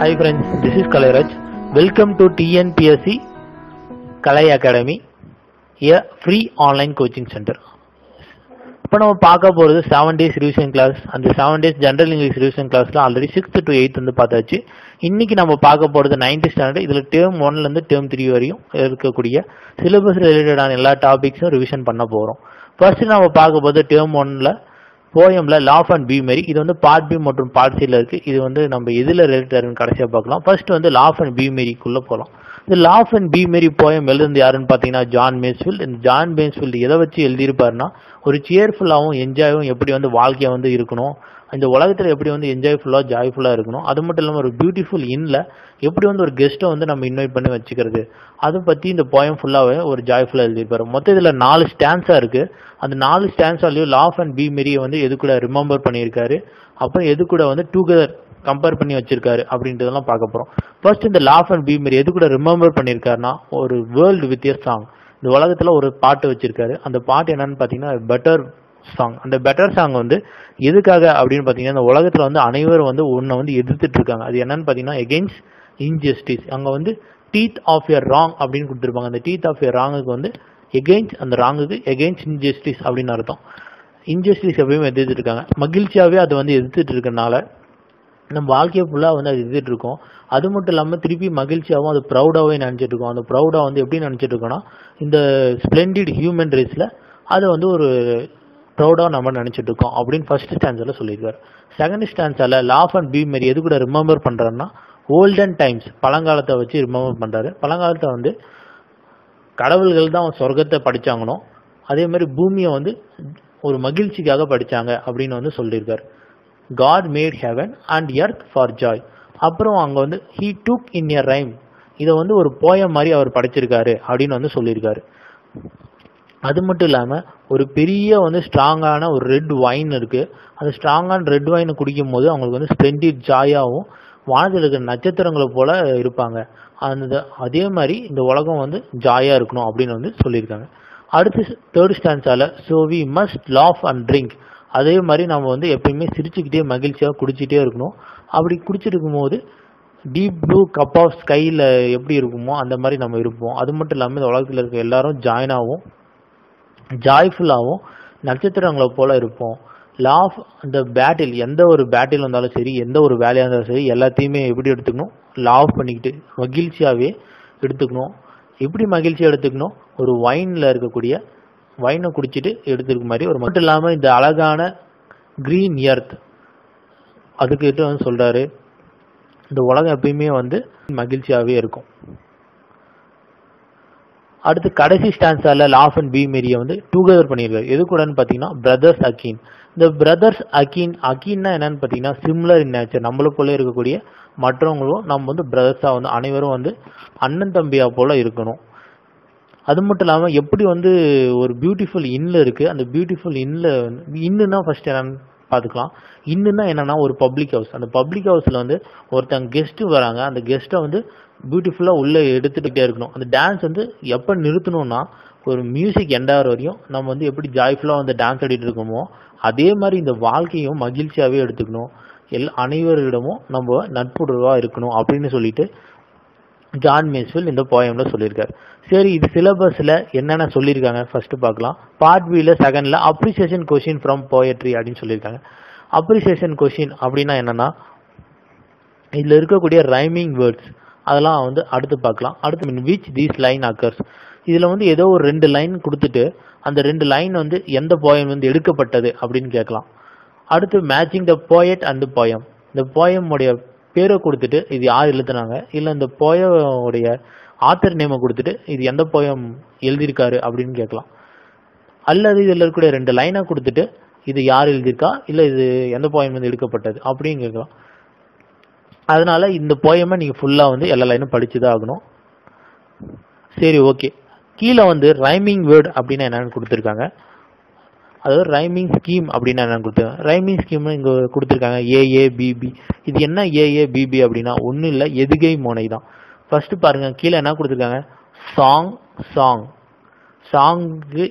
Hi friends, this is Kalaraj. Welcome to TNPSC Kalai Academy, a free online coaching center. இப்போ நம்ம பார்க்க போகிறது 7 days revision class. அந்த 7 days general English revision classல already 6th to 8th வந்து பார்த்தாச்சு. இன்னைக்கு நம்ம பார்க்க போகிறது 9th standard. இதில் term 1லேருந்து term 3 வரையும் இருக்கக்கூடிய சிலபஸ் ரிலேட்டடான எல்லா டாபிக்ஸும் ரிவிஷன் பண்ண போகிறோம். ஃபர்ஸ்ட் நம்ம பார்க்க போகிறது term 1ல போயம்ல லாஃப் அண்ட் பி மேரி. இது வந்து பார்ட் பி மற்றும் பார்ட் சில இருக்கு. இது வந்து நம்ம எதில் ரிலேட்டட் கடைசியாக பார்க்கலாம். ஃபர்ஸ்ட் வந்து லாஃப் அண்ட் பி மேரிக்குள்ள போகலாம். இந்த laugh and be merry poem எழுதுனது யாருன்னு பார்த்தீங்கன்னா ஜான் மேஸ்ஃபீல்ட். இந்த ஜான் மேஸ்ஃபீல்டு எதை வச்சு எழுதியிருப்பாருன்னா, ஒரு சியர்ஃபுல்லாகவும் என்ஜாயும் எப்படி வந்து வாழ்க்கையை வந்து இருக்கணும், இந்த உலகத்தில் எப்படி வந்து என்ஜாய்ஃபுல்லாக ஜாய்ஃபுல்லாக இருக்கணும், அது மட்டும் இல்லாமல் ஒரு பியூட்டிஃபுல் இன்னில் எப்படி வந்து ஒரு கெஸ்ட்டை வந்து நம்ம இன்வைட் பண்ணி வச்சுக்கிறது, அதை பற்றி இந்த போயம் ஃபுல்லாகவே ஒரு ஜாய்ஃபுல்லாக எழுதியிருப்பாரு. மொத்தம் இதில் 4 ஸ்டான்ஸா இருக்குது. அந்த 4 ஸ்டான்ஸாலையும் லாஃப் அண்ட் பி மேரியை வந்து எது கூட ரிமெம்பர் பண்ணியிருக்காரு, அப்புறம் எது கூட வந்து டுகெதர் கம்பேர் பண்ணி வச்சிருக்காரு அப்படின்றதெல்லாம் பார்க்க போகிறோம். ஃபர்ஸ்ட் இந்த லாஃப் அண்ட் பி மேரி எது கூட ரிமெம்பர் பண்ணியிருக்காருன்னா, ஒரு வேர்ல்டு வித் எ சாங், இந்த உலகத்தில் ஒரு பாட்டு வச்சிருக்காரு. அந்த பாட்டு என்னன்னு பார்த்தீங்கன்னா பெட்டர் சாங். அந்த பெட்டர் சாங் வந்து எதுக்காக அப்படின்னு பார்த்தீங்கன்னா, இந்த உலகத்தில் வந்து அனைவரும் வந்து ஒன்றை வந்து எதிர்த்துட்டு இருக்காங்க. அது என்னன்னு பார்த்தீங்கன்னா எகெயின்ஸ்ட் இன்ஜஸ்டிஸ். அங்கே வந்து டீத் ஆஃப் யர் ராங் அப்படின்னு கொடுத்துருப்பாங்க. அந்த டீத் ஆஃப் யர் ராங்குக்கு வந்து எகெயின்ஸ்ட், அந்த ராங்குக்கு எகெயின்ஸ்ட் இன்ஜஸ்டிஸ் அப்படின்னு அர்த்தம். இன்ஜஸ்டிஸ் எப்பயுமே எதிர்த்துட்டு இருக்காங்க. மகிழ்ச்சியாகவே அதை வந்து எதிர்த்துட்டு இருக்கனால நம்ம வாழ்க்கையை ஃபுல்லாக வந்து அது எதிர்த்துட்டு இருக்கோம். அது மட்டும் இல்லாமல் திருப்பி மகிழ்ச்சியாகவும் அது ப்ரௌடாகவே நினச்சிட்டு இருக்கோம். அந்த ப்ரௌடாக வந்து எப்படி நினச்சிட்டு இருக்கோன்னா, இந்த ஸ்ப்ளெண்டிட் ஹியூமன் ரேஸில் அதை வந்து ஒரு ப்ரௌடாக நம்ம நினச்சிட்டு இருக்கோம் அப்படின்னு ஃபர்ஸ்ட் ஸ்டான்ஸில் சொல்லியிருக்காரு. செகண்ட் ஸ்டான்ஸால லாஃப் அண்ட் பி மேரி எது கூட ரிமெம்பர் பண்ணுறாருன்னா, ஓல்டன் டைம்ஸ், பழங்காலத்தை வச்சு ரிமெம்பர் பண்ணுறாரு. பழங்காலத்தை வந்து கடவுள்கள் தான் சொர்க்கத்தை படித்தாங்கனோ, அதே மாதிரி பூமியை வந்து ஒரு மகிழ்ச்சிக்காக படித்தாங்க அப்படின்னு வந்து சொல்லியிருக்காரு. God made heaven and earth for joy. அப்புறம் அங்கே வந்து he took in a rhyme, இதை வந்து ஒரு போயம் மாதிரி அவர் படைச்சிருக்காரு அப்படின்னு வந்து சொல்லியிருக்காரு. அது மட்டும் இல்லாமல் ஒரு பெரிய வந்து ஸ்ட்ராங்கான ஒரு ரெட் வைன் இருக்குது. அந்த ஸ்ட்ராங்கான ரெட் வைனை குடிக்கும் போது அவங்களுக்கு வந்து ஸ்ப்ளெண்டிட் ஜாயாகவும் வானத்தில் இருக்கிற நட்சத்திரங்களை போல இருப்பாங்க. அதே மாதிரி இந்த உலகம் வந்து ஜாயாக இருக்கணும் அப்படின்னு வந்து சொல்லியிருக்காங்க. அடுத்து தேர்ட் ஸ்டான்ஸால so we must laugh and drink, அதே மாதிரி நம்ம வந்து எப்பயுமே சிரிச்சுக்கிட்டே மகிழ்ச்சியாக குடிச்சிட்டே இருக்கணும். அப்படி குடிச்சிருக்கும் போது டீப் ப்ளூ கப் ஆஃப் ஸ்கையில் எப்படி இருக்குமோ அந்த மாதிரி நம்ம இருப்போம். அது மட்டும் இல்லாமல் இந்த உலகத்தில் இருக்க எல்லாரும் ஜாயினாகவும் ஜாய்ஃபுல்லாகவும் நட்சத்திரங்களை போல இருப்போம். லாஃப் அந்த பேட்டில், எந்த ஒரு பேட்டில் வந்தாலும் சரி, எந்த ஒரு வேலையாக இருந்தாலும் சரி, எல்லாத்தையுமே எப்படி எடுத்துக்கணும், லாஃப் பண்ணிக்கிட்டு மகிழ்ச்சியாகவே எடுத்துக்கணும். எப்படி மகிழ்ச்சியாக எடுத்துக்கணும், ஒரு வைனில் இருக்கக்கூடிய வைனை குடிச்சிட்டு எடுத்துருக்க மாதிரி ஒரு மட்டும் இல்லாமல் இந்த அழகான கிரீன் எர்த் அதுக்கிட்ட வந்து சொல்கிறாரு, இந்த உலகம் எப்பயுமே வந்து மகிழ்ச்சியாகவே இருக்கும். அடுத்து கடைசி ஸ்டான்ஸால லாஃப் அண்ட் பி மேரியை வந்து டுகெதர் பண்ணியிருக்காரு. எது கூடன்னு பார்த்தீங்கன்னா பிரதர்ஸ் அகீன். இந்த பிரதர்ஸ் அகீன்னா என்னன்னு பார்த்தீங்கன்னா சிம்லர் இன் நேச்சர், நம்மளை போல இருக்கக்கூடிய மற்றவங்களும் நம்ம வந்து பிரதர்ஸாக வந்து அனைவரும் வந்து அண்ணன் தம்பியாக போல இருக்கணும். அது மட்டும் இல்லாமல் எப்படி வந்து ஒரு பியூட்டிஃபுல் இன்னில் இருக்குது, அந்த பியூட்டிஃபுல் இன்னுன்னா ஃபர்ஸ்ட் என்னன்னு பார்த்துக்கலாம். இன்னுன்னா என்னன்னா ஒரு பப்ளிக் ஹவுஸ். அந்த பப்ளிக் ஹவுஸில் வந்து ஒருத்தங்க கெஸ்ட்டு வராங்க. அந்த கெஸ்ட்டை வந்து பியூட்டிஃபுல்லாக உள்ளே எடுத்துகிட்டே இருக்கணும். அந்த டான்ஸ் வந்து எப்போ நிறுத்தணும்னா, ஒரு மியூசிக் எண்டாகிற வரையும் நம்ம வந்து எப்படி ஜாய்ஃபுல்லாக வந்து டான்ஸ் ஆடிட்டு இருக்கோமோ அதே மாதிரி இந்த வாழ்க்கையும் மகிழ்ச்சியாகவே எடுத்துக்கணும். அனைவரிடமும் நம்ம நட்புறவாக இருக்கணும் அப்படின்னு சொல்லிட்டு ஜான் மேஸ்ஃபீல்ட் இந்த போயமில் சொல்லியிருக்காரு. சரி, இது சிலபஸில் என்னென்ன சொல்லியிருக்காங்க ஃபர்ஸ்ட் பார்க்கலாம். பார்ட் பியில் செகண்டில் அப்ரிசியேஷன் கொஷின் ஃப்ரம் போயட்ரி அப்படின்னு சொல்லியிருக்காங்க. அப்ரிசியேஷன் கொஷின் அப்படின்னா என்னென்னா, இதில் இருக்கக்கூடிய ரைமிங் வேர்ட்ஸ் அதெல்லாம் வந்து அடுத்து பார்க்கலாம். அடுத்து விச் தீஸ் லைன் அக்கர்ஸ், இதில் வந்து ஏதோ ஒரு 2 லைன் கொடுத்துட்டு அந்த 2 லைன் வந்து எந்த போயம் வந்து எடுக்கப்பட்டது அப்படின்னு கேட்கலாம். அடுத்து matching the poet and poem, இந்த போயமுடைய பேரை கொடுத்துட்டு இது யார் எழுதுனாங்க, இல்லை இந்த போயமுடைய ஆத்தர் நேமை கொடுத்துட்டு இது எந்த போயம் எழுதியிருக்காரு அப்படின்னு கேட்கலாம். அல்லது இதில் இருக்கக்கூடிய 2 லைனை கொடுத்துட்டு இது யார் எழுதியிருக்கா, இல்லை இது எந்த போயம் வந்து எடுக்கப்பட்டது அப்படின்னு கேட்கலாம். அதனால இந்த போயமை நீங்கள் ஃபுல்லாக வந்து எல்லா லைனும் படிச்சு தான் ஆகணும். சரி, ஓகே. கீழே வந்து ரைமிங் வேர்டு அப்படின்னா என்னென்னு கொடுத்துருக்காங்க. அதாவது ரைமிங் ஸ்கீம் அப்படின்னா என்னென்னு கொடுத்துருக்காங்க. ரைமிங் ஸ்கீம் இங்கே கொடுத்துருக்காங்க ஏஏபிபி. இது என்ன ஏஏபிபி அப்படின்னா ஒன்றும் இல்லை, எதுகை மோனை தான். ஃபர்ஸ்ட் பாருங்க, கீழே என்ன கொடுத்துருக்காங்க, சாங், சாங்குக்கு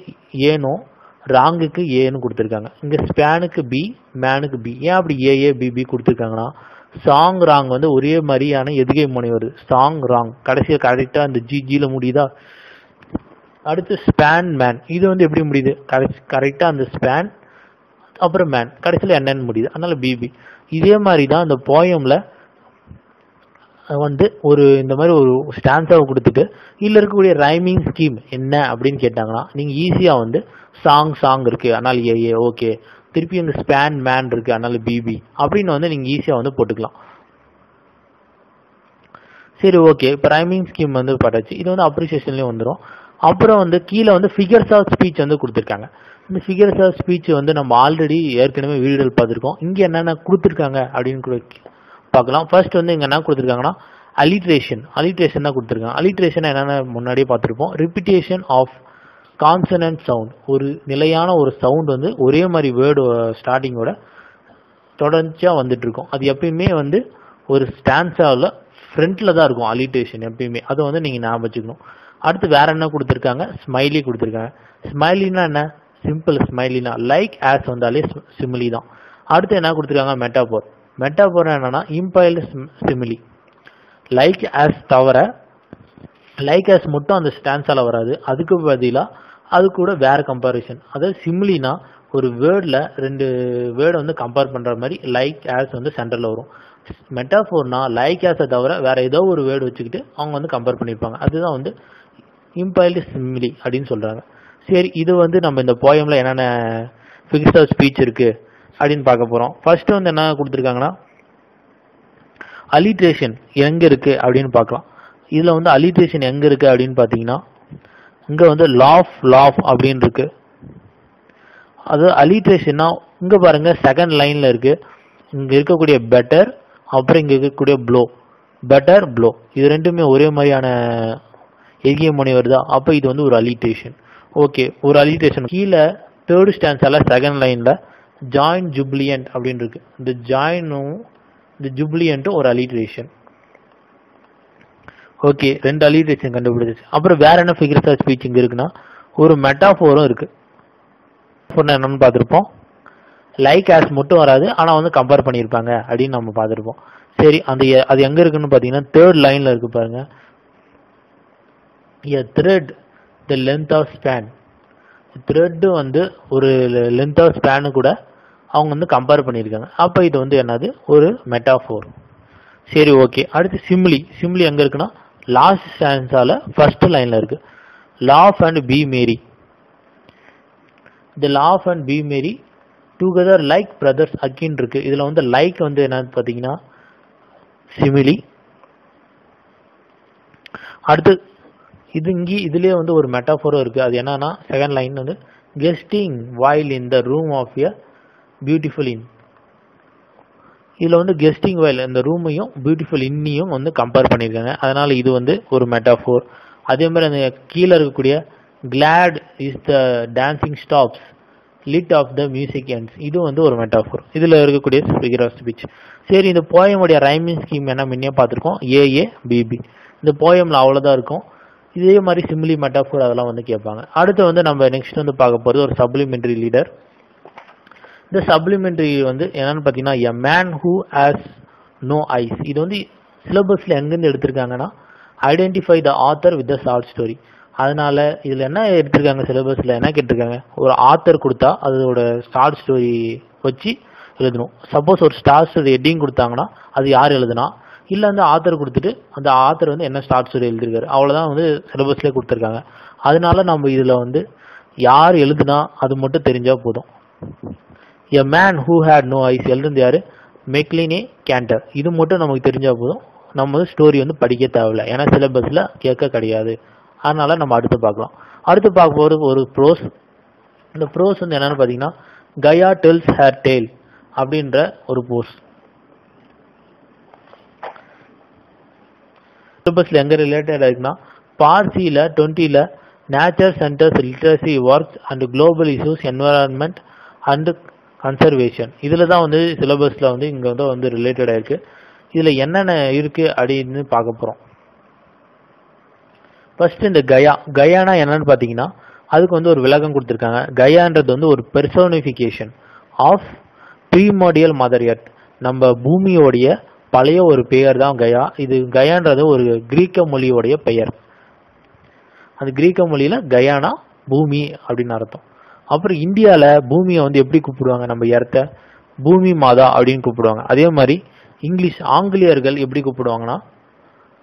ஏனும் ராங்குக்கு ஏன்னு கொடுத்துருக்காங்க. இங்கே ஸ்பேனுக்கு பி, மேனுக்கு பி. ஏன் அப்படி ஏஏபிபி கொடுத்துருக்காங்கன்னா, சாங் ராங் வந்து ஒரே மாதிரியான எதுகை முனை வருது. சாங் ராங் கடைசியில் கரெக்டாக அந்த ஜில முடியுதா. அடுத்து ஸ்பேன் மேன், இது வந்து எப்படி முடியுது, கரெக்டாக அந்த ஸ்பேன் அப்புறம் மேன் கடைசியில் என்னன்னு முடியுது, அதனால பிபி. இதே மாதிரி தான் அந்த போயமில் வந்து ஒரு இந்த மாதிரி ஒரு ஸ்டான்ஸாவை கொடுத்துட்டு இதில் இருக்கக்கூடிய ரைமிங் ஸ்கீம் என்ன அப்படின்னு கேட்டாங்கன்னா நீங்கள் ஈஸியாக வந்து சாங் இருக்குது அதனால் ஏ ஓகே, திருப்பி அங்கே ஸ்பேன் மேன் இருக்குது அதனால பிபி அப்படின்னு வந்து நீங்கள் ஈஸியாக வந்து போட்டுக்கலாம். சரி ஓகே, இப்போ ரைமிங் ஸ்கீம் வந்து பட்டாச்சு. இது வந்து அப்ரிசியேஷன்லேயும் வந்துடும். அப்புறம் வந்து கீழே வந்து ஃபிகர்ஸ் ஆஃப் ஸ்பீச் வந்து கொடுத்துருக்காங்க. இந்த ஃபிகர்ஸ் ஆஃப் ஸ்பீச் வந்து நம்ம ஆல்ரெடி ஏற்கனவே வீடியோவில் பார்த்துருக்கோம். இங்கே என்னென்ன கொடுத்துருக்காங்க அப்படின்னு கூட பார்க்கலாம். ஃபர்ஸ்ட் வந்து இங்கே என்ன கொடுத்துருக்காங்கன்னா அலிட்ரேஷன் தான் கொடுத்துருக்காங்க. அலிட்ரேஷன் என்னென்ன முன்னாடியே பார்த்துருப்போம். ரிப்பிட்டேஷன் ஆஃப் கான்சனன்ட் சவுண்ட், ஒரு நிலையான ஒரு சவுண்ட் வந்து ஒரே மாதிரி வேர்டு ஸ்டார்டிங்கோட தொடர்ச்சியாக வந்துட்டு இருக்கும். அது எப்பயுமே வந்து ஒரு ஸ்டான்ஸாவில் ஃப்ரண்ட்டில் தான் இருக்கும் அலிட்ரேஷன் எப்பயுமே. அதை வந்து நீங்கள் ஞாபகம் வச்சுக்கணும். அடுத்து வேற என்ன கொடுத்துருக்காங்க, ஸ்மைலி கொடுத்துருக்காங்க. ஸ்மைலினா என்ன, சிம்பிள் ஸ்மைலினா லைக் ஆஸ் வந்தாலே சிமிலி தான். அடுத்து என்ன கொடுத்துருக்காங்க, மெட்டாபோர் என்னன்னா இம்பைல்டு சிமிலி. லைக் ஆஸ் தவிர லைக் ஆஸ் மட்டும் அந்த ஸ்டான்ஸால வராது, அதுக்கு பதிலாக அது கூட வேற கம்பேரிசன். அதாவது சிமிலினா ஒரு வேர்டில் ரெண்டு வேர்டை வந்து கம்பேர் பண்ணுற மாதிரி லைக் ஆஸ் வந்து சென்டரில் வரும். மெட்டாஃபோர்னா லைக் ஆஸை தவிர வேற ஏதோ ஒரு வேர்டு வச்சுக்கிட்டு அவங்க வந்து கம்பேர் பண்ணியிருப்பாங்க. அதுதான் வந்து இம்பைல்டு சிமிலி அப்படின்னு சொல்கிறாங்க. சரி, இது வந்து நம்ம இந்த போயமில் என்னென்ன ஃபிகர்ஸ் ஆஃப் ஸ்பீச் இருக்குது அப்படின்னு பார்க்க போகிறோம். ஃபர்ஸ்ட் வந்து என்ன கொடுத்துருக்காங்கன்னா அலிட்ரேஷன் எங்கே இருக்குது அப்படின்னு பார்க்கலாம். இதில் வந்து அலிட்ரேஷன் எங்கே இருக்குது அப்படின்னு பார்த்தீங்கன்னா இங்கே வந்து லாஃப் அப்படின்னு இருக்கு. அது அலிட்ரேஷன்னா இங்கே பாருங்க செகண்ட் லைனில் இருக்குது. இங்கே இருக்கக்கூடிய பெட்டர், அப்புறம் இங்கே இருக்கக்கூடிய ப்ளோ, பெட்டர் ப்ளோ, இது ரெண்டுமே ஒரே மாதிரியான எகிய முனை வருதா, அப்போ இது வந்து ஒரு அலிட்ரேஷன். ஓகே, ஒரு அலிட்ரேஷன். கீழே தேர்ட் ஸ்டான்ஸால செகண்ட் லைனில் ஜாயின் ஜூப்ளியன்ட் அப்படின்னு இருக்கு. இந்த ஜாயினும் இந்த ஜூப்ளியன்ட்டும் ஒரு அலிட்ரேஷன். ஓகே, ரெண்டு அலிட்ரேஷன் கண்டுபிடிச்சு. அப்புறம் வேற என்ன ஃபிகர்ஸ் ஆஃப் ஸ்பீச் இங்கே இருக்குன்னா ஒரு மெட்டாஃபோரும் இருக்கு. என்னன்னு பார்த்துருப்போம். லைக் ஆஸ் மட்டும் வராது, ஆனால் வந்து கம்பேர் பண்ணியிருப்பாங்க அப்படின்னு நம்ம பார்த்துருப்போம். சரி, அது எங்கே இருக்குன்னு பார்த்தீங்கன்னா தேர்ட் லைனில் இருக்கு பாருங்க. A thread the length of span. Thread வந்து ஒரு லென்த் ஆஃப் ஸ்பேனு கூட அவங்க வந்து கம்பேர் பண்ணியிருக்காங்க. அப்போ இது வந்து என்னது, ஒரு மெட்டாஃபோர். சரி ஓகே, அடுத்து சிமிலி எங்கே இருக்குன்னா லாஸ்ட் ஸ்டான்ஸால ஃபர்ஸ்ட் லைனில் இருக்கு. Laugh and be merry. The laugh and be merry together like brothers akin இருக்கு. இதில் வந்து லைக் வந்து என்னன்னு பார்த்தீங்கன்னா சிமிலி. அடுத்து இதுலயே வந்து ஒரு மெட்டாஃபோரும் இருக்கு. அது என்னன்னா செகண்ட் லைன் வந்து guesting while in the room of a beautiful inn. இதுல வந்து கெஸ்டிங் வைல் இந்த ரூமையும் பியூட்டிஃபுல் இன்னையும் வந்து கம்பேர் பண்ணியிருக்காங்க. அதனால இது வந்து ஒரு மெட்டாஃபோர். அதே மாதிரி அந்த கீழே இருக்கக்கூடிய glad is the dancing stops lit of the music ends, இது வந்து ஒரு மெட்டாஃபோர். இதுல இருக்கக்கூடிய ஃபிகர் ஆஃப் ஸ்பீச். சரி, இந்த போயமுடைய ரைமிங் ஸ்கீம் என்ன முன்னே பார்த்துருக்கோம், ஏஏ பிபி. இந்த போயம்ல அவ்வளோதான் இருக்கும். இதே மாதிரி சிமிலி மெட்டாஃபோர் அதெல்லாம் வந்து கேட்பாங்க. அடுத்து வந்து நம்ம நெக்ஸ்ட் வந்து பார்க்க போகிறது ஒரு சப்ளிமெண்டரி லீடர். இந்த சப்ளிமெண்டரி வந்து என்னன்னு பார்த்தீங்கன்னா a man who has no eyes. இது வந்து சிலபஸில் எங்கேருந்து எடுத்திருக்காங்கன்னா identify the author with the short story. அதனால இதில் என்ன எடுத்திருக்காங்க, சிலபஸில் என்ன கேட்டிருக்காங்க, ஒரு ஆத்தர் கொடுத்தா அதோட ஷார்ட் ஸ்டோரி வச்சு எழுதணும். சப்போஸ் ஒரு ஷார்ட் ஸ்டோரி ஹெட்டிங் கொடுத்தாங்கன்னா அது யார் எழுதுனா, இல்லை வந்து ஆத்தர் கொடுத்துட்டு அந்த ஆத்தர் வந்து என்ன ஷார்ட் ஸ்டோரி எழுதிருக்காரு, அவ்வளோதான் வந்து சிலபஸ்லேயே கொடுத்துருக்காங்க. அதனால நம்ம இதில் வந்து யார் எழுதுனா அது மட்டும் தெரிஞ்சால் போதும். A man who had no eyes எழுதுந்து யாரு, மெக்லினே கேண்டர். இது மட்டும் நமக்கு தெரிஞ்சால் போதும். நம்ம வந்து ஸ்டோரி வந்து படிக்க தேவையில்லை, ஏன்னா சிலபஸில் கேட்க கிடையாது. அதனால நம்ம அடுத்து பார்க்கலாம். அடுத்து பார்க்க போகிறது ஒரு ப்ரோஸ். இந்த ப்ரோஸ் வந்து என்னன்னு பார்த்தீங்கன்னா கயா டெல்ஸ் ஹேர் டேல் அப்படின்ற ஒரு போஸ். சிலபஸ்ல எங்க ரிலேட்டட் இருக்குன்னா பார்சியில் 20ல் nature centres literacy works and global issues environment and conservation. இதில் தான் வந்து சிலபஸில் வந்து இங்கே வந்து ரிலேட்டடாக இருக்குது. இதில் என்னென்ன இருக்குது அப்படின்னு பார்க்க போகிறோம். ஃபர்ஸ்ட் இந்த கயானா என்னன்னு பார்த்தீங்கன்னா அதுக்கு வந்து ஒரு விளக்கம் கொடுத்துருக்காங்க. கயான்றது வந்து ஒரு பெர்சோனிஃபிகேஷன் ஆஃப் ப்ரீமோடியல் மதர் எர்த். நம்ம பூமியோடைய பழைய ஒரு பெயர் தான் கயா. இது கயான்றது ஒரு கிரீக்க மொழியோடைய பெயர். அது கிரீக்க மொழியில கயானா பூமி அப்படின்னு அர்த்தம். அப்புறம் இந்தியால பூமியை வந்து எப்படி கூப்பிடுவாங்க, நம்ம எர்த்த பூமி மாதா அப்படின்னு கூப்பிடுவாங்க. அதே மாதிரி ஆங்கிலேயர்கள் எப்படி கூப்பிடுவாங்கன்னா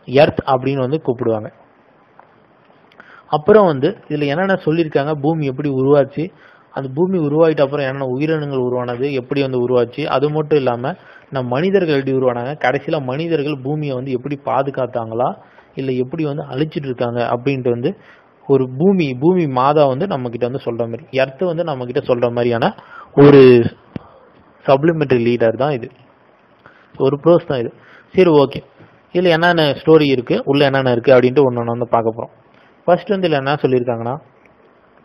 எர்த் அப்படின்னு வந்து கூப்பிடுவாங்க. அப்புறம் வந்து இதுல என்னென்ன சொல்லியிருக்காங்க, பூமி எப்படி உருவாச்சு, அந்த பூமி உருவாயிட்ட அப்புறம் என்னென்ன உயிரினங்கள் உருவானது, எப்படி வந்து உருவாச்சு, அது மட்டும் இல்லாம நம்ம மனிதர்கள் எப்படி உருவானாங்க, கடைசியில மனிதர்கள் பூமியை வந்து எப்படி பாதுகாத்தாங்களா இல்லை எப்படி வந்து அழிச்சிட்டு இருக்காங்க அப்படின்ட்டு வந்து ஒரு பூமி மாதா வந்து நம்ம கிட்ட வந்து சொல்ற மாதிரி, எர்த் வந்து நம்ம கிட்ட சொல்ற மாதிரியான ஒரு சப்ளிமெண்டரி லீடர் தான் இது, ஒரு ப்ரோஸ் தான் இது. சரி, ஓகே. இதுல என்னென்ன ஸ்டோரி இருக்கு, உள்ள என்னென்ன இருக்கு அப்படின்ட்டு ஒன்று வந்து பார்க்க போறோம். ஃபர்ஸ்ட் வந்து இதுல என்ன சொல்லியிருக்காங்கன்னா,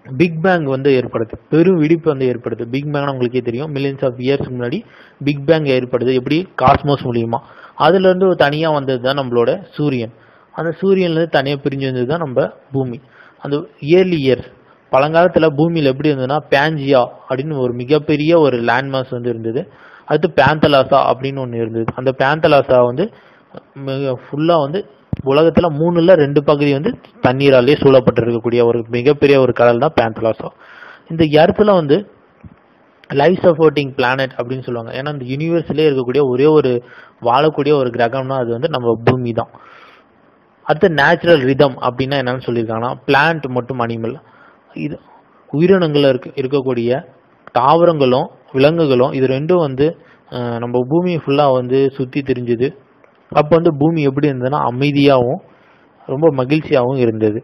பிக் பேங் வந்து ஏற்படுது, பெரும் வெடிப்பு வந்து ஏற்படுது. பிக் பேங் உங்களுக்கே தெரியும், மில்லியன்ஸ் ஆஃப் இயர்ஸ்க்கு முன்னாடி பிக் பேங் ஏற்படுது. எப்படி, காஸ்மோஸ் மூலியமா. அதுல இருந்து தனியா வந்தது தான் நம்மளோட சூரியன். அந்த சூரியன்ல இருந்து தனியா பிரிஞ்சு வந்தது தான் நம்ம பூமி. அந்த இயர்லி இயர்ஸ் பழங்காலத்துல பூமியில எப்படி இருந்ததுன்னா பேஞ்சியா அப்படின்னு ஒரு மிகப்பெரிய ஒரு லேண்ட்மாஸ் வந்து இருந்தது. அடுத்து பேந்தலாசா அப்படின்னு ஒன்று இருந்தது. அந்த பேந்தலாசா வந்து ஃபுல்லா வந்து உலகத்துல 3/2 பகுதி வந்து தண்ணீராலே சூழப்பட்டிருக்கக்கூடிய ஒரு மிகப்பெரிய ஒரு கடல் தான் பேந்தலாசா. இந்த எர்த்ல வந்து லைஃப் சப்போர்ட்டிங் பிளானட் அப்படின்னு சொல்லுவாங்க. ஏன்னா இந்த யூனிவர்ஸ்லயே இருக்கக்கூடிய ஒரே ஒரு வாழக்கூடிய ஒரு கிரகம்னா அது வந்து நம்ம பூமி தான். அடுத்து நேச்சுரல் ரிதம் அப்படின்னா என்னன்னு சொல்லியிருக்காங்கன்னா, பிளான்ட் மற்றும் அனிமல், இது உயிரினங்கள் இருக்கக்கூடிய தாவரங்களும் விலங்குகளும் இது ரெண்டும் வந்து நம்ம பூமியை ஃபுல்லா வந்து சுத்தி திரிஞ்சுது. அப்போ வந்து பூமி எப்படி இருந்ததுன்னா அமைதியாகவும் ரொம்ப மகிழ்ச்சியாகவும் இருந்தது.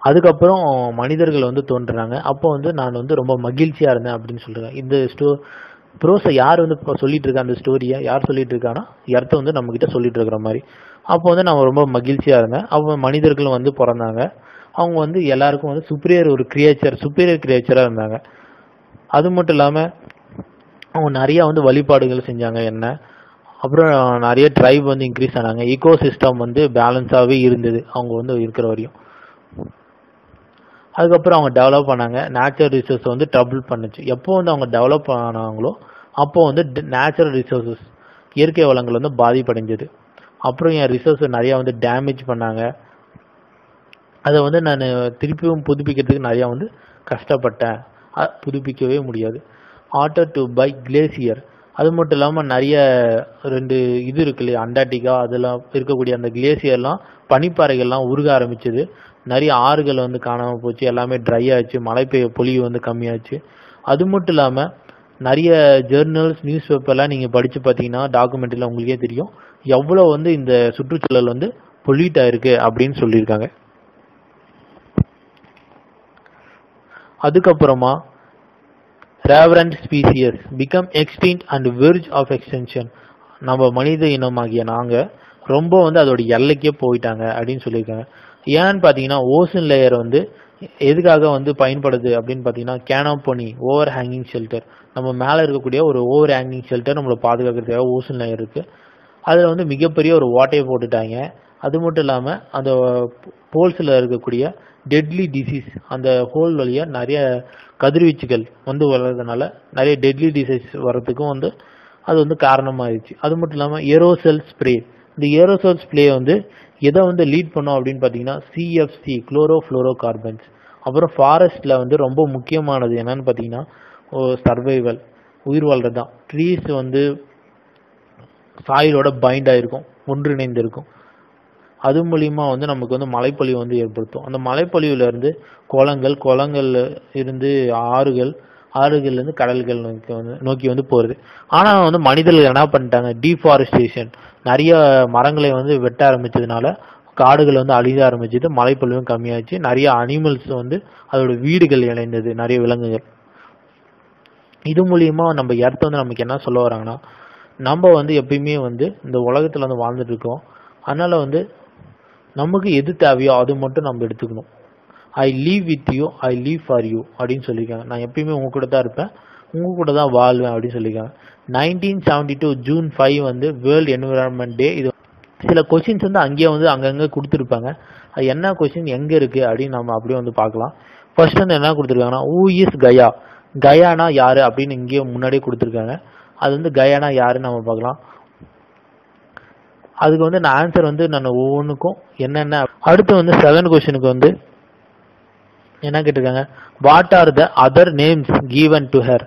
அதுக்கப்புறம் மனிதர்கள் வந்து தோன்றுறாங்க. அப்போ வந்து நான் வந்து ரொம்ப மகிழ்ச்சியா இருந்தேன் அப்படின்னு சொல்றேன். இந்த ப்ரோஸை யார் வந்து சொல்லிட்டு இருக்கா, அந்த ஸ்டோரியை யார் சொல்லிட்டு இருக்கான்னா எர்த் வந்து நம்ம கிட்ட சொல்லிட்டு இருக்கிற மாதிரி. அப்போ வந்து நான் ரொம்ப மகிழ்ச்சியா இருந்தேன். அப்போ மனிதர்கள் வந்து பிறந்தாங்க. அவங்க வந்து எல்லாருக்கும் வந்து சுப்பீரியர் கிரியேச்சரா இருந்தாங்க. அது மட்டும் இல்லாம அவங்க நிறைய வந்து வழிபாடுகள் செஞ்சாங்க. என்ன அப்புறம் நிறைய ட்ரைப் வந்து இன்க்ரீஸ் ஆனாங்க. ஈகோ சிஸ்டம் வந்து பேலன்ஸாகவே இருந்தது அவங்க வந்து இருக்கிற வரையும். அதுக்கப்புறம் அவங்க டெவலப் பண்ணாங்க. நேச்சுரல் ரிசோர்ஸ் வந்து ட்ரபிள் பண்ணுச்சு. எப்போ வந்து அவங்க டெவலப் ஆனாங்களோ அப்போ வந்து நேச்சுரல் ரிசோர்ஸஸ் இயற்கை வளங்கள் வந்து பாதிப்படைஞ்சது. அப்புறம் என் ரிசோர்ஸ் நிறைய வந்து டேமேஜ் பண்ணாங்க. அதை வந்து நான் திருப்பியும் புதுப்பிக்கிறதுக்கு நிறைய வந்து கஷ்டப்பட்டேன். புதுப்பிக்கவே முடியாது. ஆர்டர் டு பை கிளேசியர், அது மட்டும் இல்லாமல் நிறைய 2 இது இருக்கு இல்லையா, அண்டார்டிகா அதெல்லாம் இருக்கக்கூடிய அந்த கிளேசியர்லாம் பனிப்பாறைகள்லாம் உருக ஆரம்பிச்சது. நிறைய ஆறுகள் வந்து காணாமல் போச்சு. எல்லாமே ட்ரை ஆச்சு. மழை பொழிவு வந்து கம்மியாச்சு. அது மட்டும் இல்லாமல் நிறைய ஜேர்னல்ஸ் நியூஸ் பேப்பர்லாம் நீங்கள் படித்து பார்த்தீங்கன்னா டாக்குமெண்ட்ரியில் உங்களுக்கே தெரியும் எவ்வளோ வந்து இந்த சுற்றுச்சூழல் வந்து பொல்யூட் ஆயிருக்கு அப்படின்னு சொல்லியிருக்காங்க. அதுக்கப்புறமா reverend species become extinct and verge of extension, நம்ம மனித இனமாகிய நாங்கள் ரொம்ப வந்து அதோட எல்லைக்கே போயிட்டாங்க அப்படின்னு சொல்லியிருக்காங்க. ஏன்னு பார்த்தீங்கன்னா ஓசன் லேயர் வந்து எதுக்காக வந்து பயன்படுது அப்படின்னு பார்த்தீங்கன்னா கேனோபனி ஓவர் ஹேங்கிங் ஷெல்டர், நம்ம மேலே இருக்கக்கூடிய ஒரு ஓவர் ஹேங்கிங் ஷெல்டர் நம்மளை பாதுகாக்கிறதுக்காக ஓசன் லேயர் இருக்கு. அதில் வந்து மிகப்பெரிய ஒரு ஓட்டையை போட்டுட்டாங்க. அது மட்டும் இல்லாமல் அந்த போல்ஸில் இருக்கக்கூடிய டெட்லி டிசீஸ், அந்த ஹோல் வழியா நிறைய கதிர்வீச்சுகள் வந்து வர்றதுனால நிறைய டெட்லி டிசீஸ் வர்றதுக்கும் வந்து அது வந்து காரணமாகிடுச்சு. அது மட்டும் இல்லாமல் ஏரோசல் ஸ்ப்ரே, இந்த ஏரோசல் ஸ்ப்ரே வந்து எதை வந்து லீட் பண்ணோம் அப்படின்னு பார்த்தீங்கன்னா சிஎஃப்சி குளோரோஃப்ளோரோ கார்பன்ஸ். அப்புறம் ஃபாரஸ்ட்ல வந்து ரொம்ப முக்கியமானது என்னன்னு பார்த்தீங்கன்னா சர்வைவல், உயிர் வாழ்றது தான். ட்ரீஸ் வந்து சாயிலோட பைண்ட் ஆயிருக்கும், ஒன்றிணைந்து இருக்கும். அது மூலியமா வந்து நமக்கு வந்து மழைப்பொழிவு வந்து ஏற்படுத்தும். அந்த மழைப்பொழிவுல இருந்து குளங்கள்ல இருந்து ஆறுகள்ல இருந்து கடல்கள் நோக்கி வந்து போறது. ஆனா வந்து மனிதர்கள் என்ன பண்ணிட்டாங்க, டீஃபாரஸ்டேஷன், நிறைய மரங்களை வந்து வெட்ட ஆரம்பிச்சதுனால காடுகள் வந்து அழிய ஆரம்பிச்சது. மழைப்பொழிவும் கம்மியாச்சு. நிறைய அனிமல்ஸ் வந்து அதோட வீடுகள் இணைந்தது, நிறைய விலங்குகள். இது மூலியமா நம்ம எர்த் வந்து நமக்கு என்ன சொல்ல வராங்கன்னா, நம்ம வந்து எப்பயுமே வந்து இந்த உலகத்துல வந்து வாழ்ந்துட்டு இருக்கோம். அதனால வந்து நமக்கு எது தேவையோ அது மட்டும் நம்ம எடுத்துக்கணும். I leave with you, I leave for you அப்படின்னு சொல்லியிருக்காங்க. நான் எப்பயுமே உங்க கூட தான் இருப்பேன், உங்க கூட தான் வாழ்வேன் அப்படின்னு சொல்லியிருக்காங்க. 1972 June 5 வந்து வேர்ல்டு என்விரான்மெண்ட் டே. இது சில கொஸ்டின்ஸ் வந்து அங்கங்க கொடுத்துருப்பாங்க. அது என்ன கொஸ்டின் எங்க இருக்கு அப்படின்னு நம்ம அப்படியே வந்து பார்க்கலாம். ஃபர்ஸ்ட் வந்து என்ன கொடுத்துருக்காங்கன்னா, ஹூ இஸ் கயா, கயானா யாரு அப்படின்னு இங்கேயே முன்னாடியே கொடுத்துருக்காங்க. அது வந்து கயானா யாருன்னு நம்ம பார்க்கலாம். அதுக்கு வந்து நான் ஆன்சர் வந்து நான் ஒவ்வொன்றுக்கும் என்னென்ன. அடுத்து வந்து 7 கொஸ்டினுக்கு வந்து என்ன கேட்டிருக்காங்க, what are the other names given to her.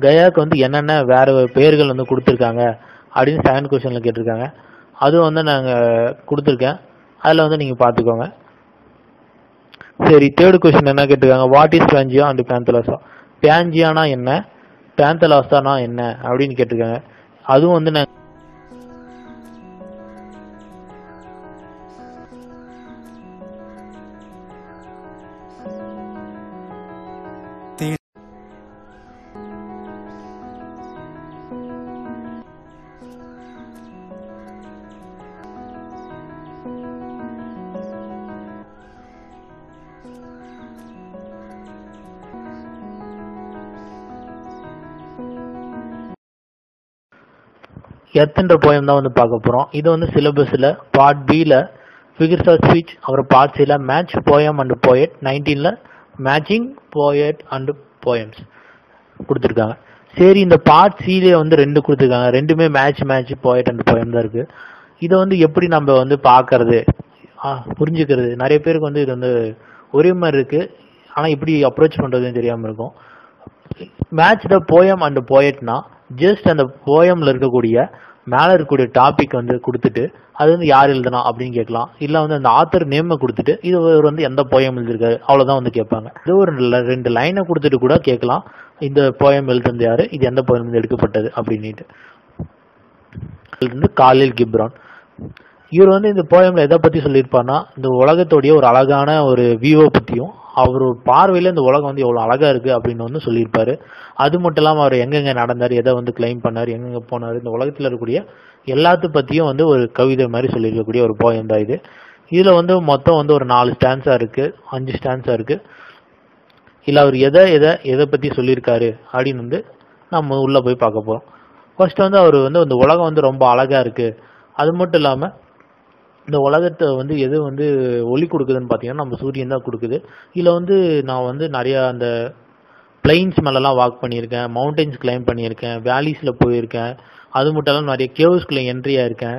கயாவுக்கு வந்து என்னென்ன வேற பெயர்கள் வந்து கொடுத்துருக்காங்க அப்படின்னு 7 கொஸ்டின்ல கேட்டிருக்காங்க. அதுவும் வந்து நாங்கள் கொடுத்துருக்கேன், அதில் வந்து நீங்கள் பார்த்துக்கோங்க. சரி, 3rd கொஸ்டின் என்ன கேட்டிருக்காங்க, வாட் இஸ் பேஞ்சியா அண்ட் பேந்தலாசா. பேஞ்சியானா என்ன, பேந்தலாசானா என்ன அப்படின்னு கேட்டிருக்காங்க. அதுவும் வந்து நான் எர்த்ன்ற போயம் தான் வந்து பார்க்க போகிறோம். இது வந்து சிலபஸில் பார்ட் பியில் ஃபிகர்ஸ் ஆஃப் ஸ்பீச், அப்புறம் பார்ட் சில மேட்ச் போயம் அண்ட் போயட், 19ல் மேட்சிங் போயட் அண்ட் போயம்ஸ் கொடுத்துருக்காங்க. சரி, இந்த பார்ட் சிலே வந்து 2 கொடுத்துருக்காங்க, ரெண்டுமே மேட்ச் போயட் அண்ட் போயம் தான் இருக்குது. இதை வந்து எப்படி நம்ம வந்து பார்க்கறது, புரிஞ்சுக்கிறது, நிறைய பேருக்கு வந்து இது வந்து ஒரே மாதிரி இருக்குது, ஆனால் இப்படி அப்ரோச் பண்ணுறதுன்னு தெரியாமல் இருக்கும். மேட்ச் த போயம் அண்ட் போயட்னா ஜஸ்ட் அந்த போயம்ல இருக்கக்கூடிய மேலே இருக்கக்கூடிய டாபிக் வந்து கொடுத்துட்டு அது வந்து யார் எழுதுனா அப்படின்னு கேட்கலாம். இல்லை வந்து அந்த ஆத்தர் நேமை கொடுத்துட்டு இது வந்து எந்த போயம் எழுதிருக்காரு அவ்வளோதான் வந்து கேட்பாங்க. இது ஒரு 2 லைனை கொடுத்துட்டு கூட கேட்கலாம், இந்த போயம் எழுதுனது யாரு, இது எந்த போயம் வந்து எடுக்கப்பட்டது அப்படின்ட்டு. காலில் கிப்ரான், இவர் வந்து இந்த போயம்ல எதை பத்தி சொல்லியிருப்பார்னா, இந்த உலகத்தோடைய ஒரு அழகான ஒரு வியூவை பத்தியும், அவர் ஒரு பார்வையில இந்த உலகம் வந்து எவ்வளவு அழகா இருக்கு அப்படின்னு வந்து சொல்லியிருப்பாரு. அது மட்டும் இல்லாம அவர் எங்கெங்க நடந்தாரு, எதை வந்து கிளைம் பண்ணாரு, எங்கெங்க போனாரு, இந்த உலகத்துல இருக்கக்கூடிய எல்லாத்து பத்தியும் வந்து ஒரு கவிதை மாதிரி சொல்லியிருக்கக்கூடிய ஒரு போயம் தான் இது. இதுல வந்து மொத்தம் வந்து ஒரு 4 ஸ்டான்ஸா இருக்கு, 5 ஸ்டான்ஸா இருக்கு. இல்ல அவர் எதை பத்தி சொல்லியிருக்காரு அப்படின்னு வந்து நம்ம உள்ள போய் பார்க்க போறோம். ஃபர்ஸ்ட் வந்து அவர் வந்து இந்த உலகம் வந்து ரொம்ப அழகா இருக்கு, அது மட்டும் இல்லாம இந்த உலகத்தை வந்து எது வந்து ஒளி கொடுக்குதுன்னு பார்த்தீங்கன்னா நம்ம சூரியன் தான் கொடுக்குது. இதில் வந்து நான் வந்து நிறையா அந்த பிளைன்ஸ் மேலெலாம் வாக் பண்ணியிருக்கேன், மவுண்டன்ஸ் கிளைம் பண்ணியிருக்கேன், வேலிஸில் போயிருக்கேன், அது மட்டும் இல்லாமல் நிறைய கேவ்ஸ்குள்ளே என்ட்ரி ஆயிருக்கேன்.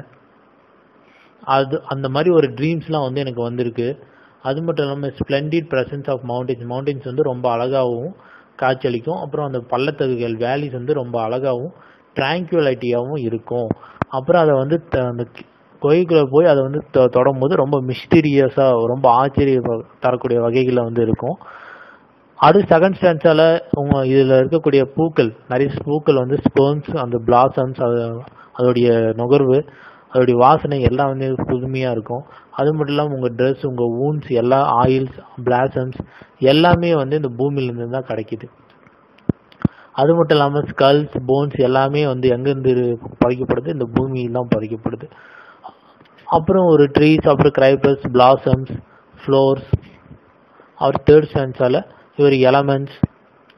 அந்த மாதிரி ஒரு ட்ரீம்ஸ்லாம் வந்து எனக்கு வந்திருக்கு. அது மட்டும் இல்லாமல் ஸ்ப்ளெண்டிட் ப்ரெசன்ஸ் ஆஃப் மவுண்டன்ஸ் வந்து ரொம்ப அழகாகவும் காட்சியளிக்கும். அப்புறம் அந்த பள்ளத்தகுகள் வேலிஸ் வந்து ரொம்ப அழகாகவும் ட்ராங்குவலிட்டியாகவும் இருக்கும். அப்புறம் அதை வந்து அந்த கோயிலுக்குள்ள போய் அதை வந்து தொடும் போது ரொம்ப மிஸ்டீரியஸாக ரொம்ப ஆச்சரிய தரக்கூடிய வகைகளில் வந்து இருக்கும். அது 2nd ஸ்டான்ஸால இதில் இருக்கக்கூடிய பூக்கள், நிறைய பூக்கள் வந்து ஸ்பெர்ம்ஸ், அந்த பிளாசம்ஸ், அதோடைய நுகர்வு, அதோடைய வாசனை எல்லாம் வந்து புதுமையாக இருக்கும். அது மட்டும் இல்லாமல் உங்கள் ட்ரெஸ், உங்கள் வூன்ஸ், எல்லா ஆயில்ஸ், பிளாசம்ஸ் எல்லாமே வந்து இந்த பூமியிலேருந்து தான் கிடைக்கிது. அது மட்டும் இல்லாமல் ஸ்கல்ஸ், போன்ஸ் எல்லாமே வந்து எங்கேருந்து பறிக்கப்படுது, இந்த பூமியில் தான் பறிக்கப்படுது. அப்புறம் ஒரு ட்ரீஸ், அப்புறம் கிரைப்பஸ், பிளாசம்ஸ், ஃப்ளோர்ஸ். அவர் 3rd ஸ்டான்ஸால இவர் எலமெண்ட்ஸ்,